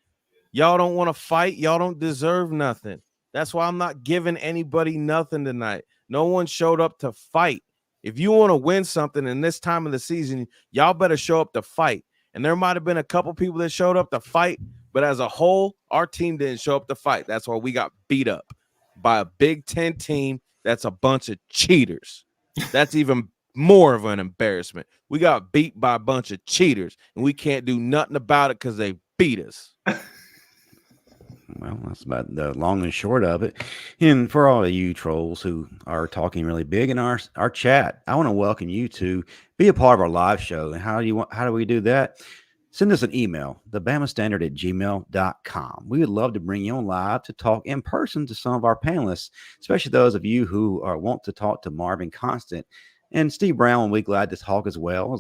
Y'all don't want to fight. Y'all don't deserve nothing. That's why I'm not giving anybody nothing tonight. No one showed up to fight. If you want to win something in this time of the season, y'all better show up to fight. And there might have been a couple people that showed up to fight, but as a whole, our team didn't show up to fight. That's why we got beat up by a Big Ten team that's a bunch of cheaters. That's even more of an embarrassment. We got beat by a bunch of cheaters, and we can't do nothing about it because they beat us.
Well, that's about the long and short of it. And for all of you trolls who are talking really big in our chat, I want to welcome you to be a part of our live show. And how do we do that? Send us an email, thebamastandard@gmail.com. We would love to bring you on live to talk in person to some of our panelists, especially those of you who want to talk to Marvin Constant. And Steve Brown will be glad to talk as well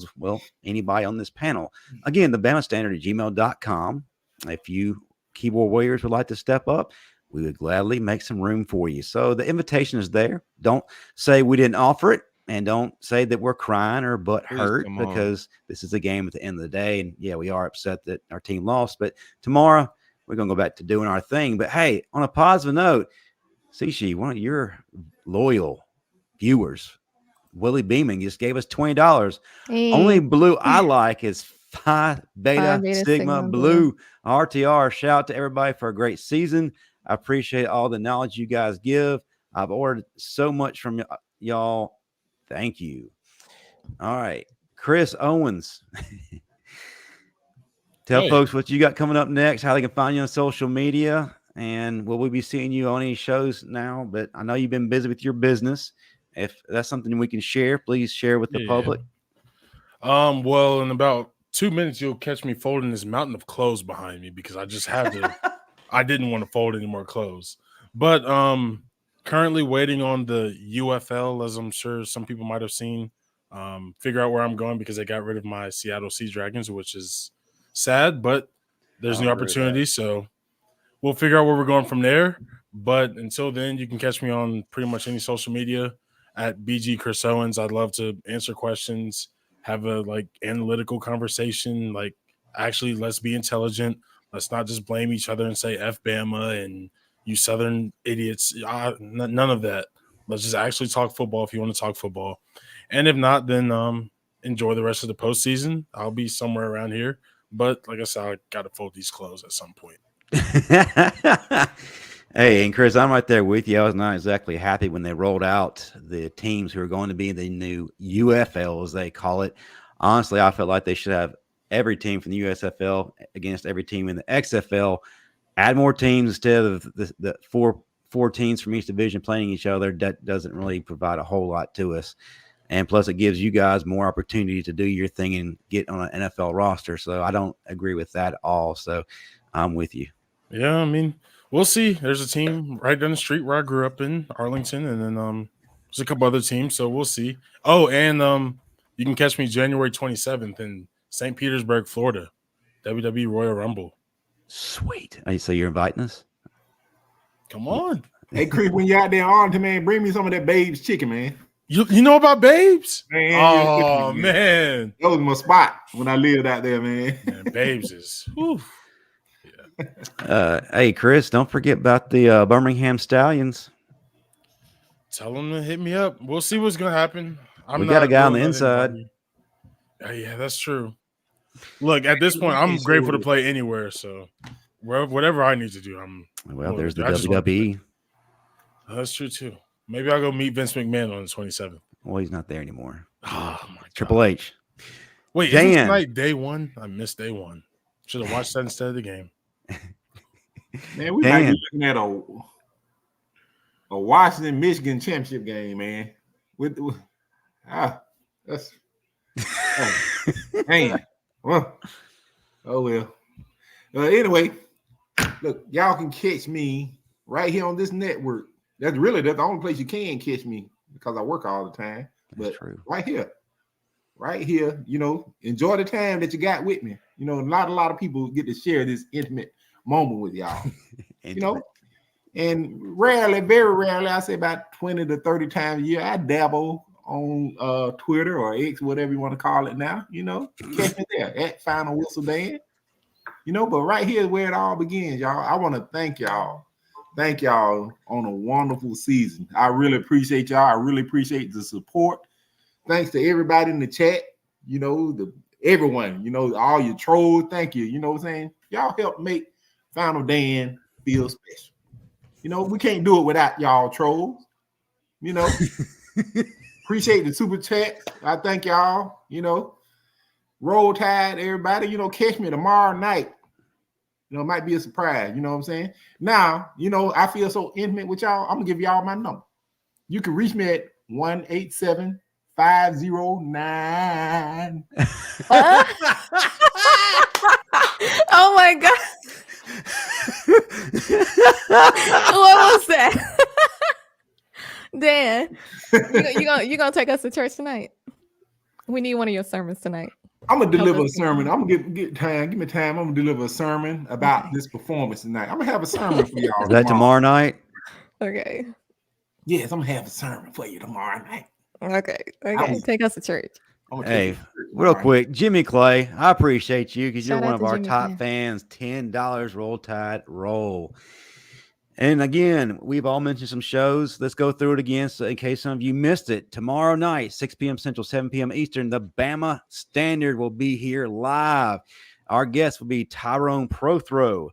anybody on this panel. Again, thebamastandard@gmail.com. If you keyboard warriors would like to step up, we would gladly make some room for you. So the invitation is there. Don't say we didn't offer it, and don't say that we're crying or butt hurt, because this is a game at the end of the day. And yeah, we are upset that our team lost, but tomorrow we're going to go back to doing our thing. But hey, on a positive note, Sishi, one of your loyal viewers, Willie Beeman, just gave us $20.
Hey.
Only blue I like is Phi Beta Sigma Blue. RTR. Shout out to everybody for a great season. I appreciate all the knowledge you guys give. I've ordered so much from y'all. Thank you. All right. Chris Owens. Tell folks what you got coming up next, how they can find you on social media, and will we be seeing you on any shows now? But I know you've been busy with your business. If that's something we can share, please share with the public.
Well, in about 2 minutes, you'll catch me folding this mountain of clothes behind me because I just had to. I didn't want to fold any more clothes, but currently waiting on the UFL, as I'm sure some people might have seen. Figure out where I'm going because they got rid of my Seattle Sea Dragons, which is sad, but there's new opportunities, so we'll figure out where we're going from there. But until then, you can catch me on pretty much any social media at BG Chris Owens. I'd love to answer questions, have a analytical conversation. Actually, let's be intelligent. Let's not just blame each other and say F Bama and you Southern idiots. None of that. Let's just actually talk football if you want to talk football. And if not, then enjoy the rest of the postseason. I'll be somewhere around here. But like I said, I got to fold these clothes at some point.
Hey, and Chris, I'm right there with you. I was not exactly happy when they rolled out the teams who are going to be the new UFL, as they call it. Honestly, I felt like they should have every team from the USFL against every team in the XFL. Add more teams instead of the four teams from each division playing each other. That doesn't really provide a whole lot to us. And plus, it gives you guys more opportunity to do your thing and get on an NFL roster. So I don't agree with that at all. So I'm with you.
Yeah, I mean, we'll see. There's a team right down the street where I grew up in Arlington, and then there's a couple other teams, so we'll see. Oh, and you can catch me January 27th in St. Petersburg, Florida, WWE Royal Rumble.
Sweet. So you're inviting us?
Come on.
Hey, Chris, when you're out there in Arlington, man, bring me some of that Babe's chicken, man.
You know about Babes?
Man,
Oh, man.
that was my spot when I lived out there, man.
Man, Babes is. Whew.
Hey, Chris, don't forget about the Birmingham Stallions.
Tell them to hit me up. We'll see what's going to happen.
We got a guy on the inside.
Yeah, that's true. Look, at this point, I'm grateful to play anywhere. So whatever I need to do,
there's the WWE.
That's true, too. Maybe I'll go meet Vince McMahon on the 27th.
Well, he's not there anymore.
Oh, my God.
Triple H.
Wait, is tonight day one? I missed day one. Should have watched that instead of the game.
Man, we might be looking at a Washington Michigan championship game, man. That's man. Well, oh well. Anyway, look, y'all can catch me right here on this network. That's the only place you can catch me because I work all the time. But right here, enjoy the time that you got with me. A lot of people get to share this intimate moment with y'all. And very rarely, I say about 20 to 30 times a year, I dabble on Twitter or X, whatever you want to call it now. Catch me there at Final Whistle Dan. But right here is where it all begins, y'all. I want to thank y'all. Thank y'all on a wonderful season. I really appreciate y'all. I really appreciate the support. Thanks to everybody in the chat. Everyone. All your trolls. Thank you. You know what I'm saying? Y'all help make Final Dan feel special. We can't do it without y'all trolls. Appreciate the super chat. I thank y'all. Roll Tide, everybody. Catch me tomorrow night. It might be a surprise. You know what I'm saying? Now, I feel so intimate with y'all. I'm gonna give y'all my number. You can reach me at 1-877-509.
Oh my God. What was that? Dan, you gonna take us to church tonight? We need one of your sermons tonight.
I'm gonna deliver a sermon. I'm gonna get time. Give me time. I'm gonna deliver a sermon about this performance tonight. I'm gonna have a sermon for y'all.
Is that tomorrow night?
Okay.
Yes, I'm gonna have a sermon for you tomorrow night.
Okay. Take us to church.
Hey, real quick, Jimmy Clay, I appreciate you because you're one of our
Jimmy
top
Clay.
fans. $10 Roll Tide Roll. And again, we've all mentioned some shows. Let's go through it again. So in case some of you missed it, tomorrow night, 6 p.m. Central, 7 p.m. Eastern, the Bama Standard will be here live. Our guest will be Tyrone Prothrow.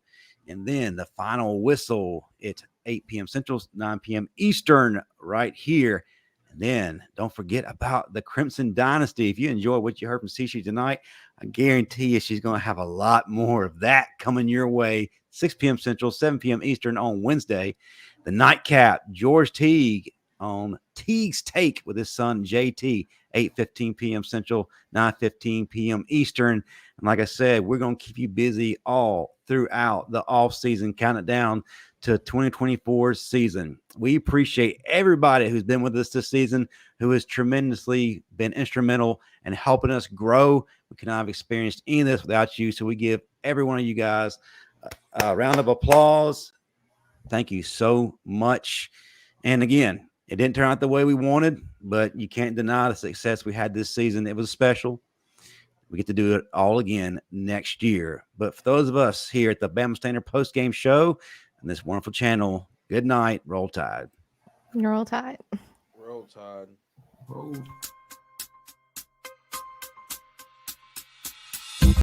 And then the Final Whistle at 8 p.m. Central, 9 p.m. Eastern, right here. And then don't forget about the Crimson Dynasty. If you enjoy what you heard from Cece tonight, I guarantee you she's going to have a lot more of that coming your way. 6 p.m. Central, 7 p.m. Eastern on Wednesday. The Nightcap, George Teague on Teague's Take with his son, JT, 8:15 p.m. Central, 9:15 p.m. Eastern. And like I said, we're going to keep you busy all throughout the offseason, counting down to 2024 season. We appreciate everybody who's been with us this season, who has tremendously been instrumental in helping us grow. We could not have experienced any of this without you. So we give every one of you guys a round of applause. Thank you so much. And again, it didn't turn out the way we wanted, but you can't deny the success we had this season. It was special. We get to do it all again next year. But for those of us here at the Bama Standard Post-Game Show and this wonderful channel, good night. Roll Tide.
Roll Tide.
Roll Tide.
Oh.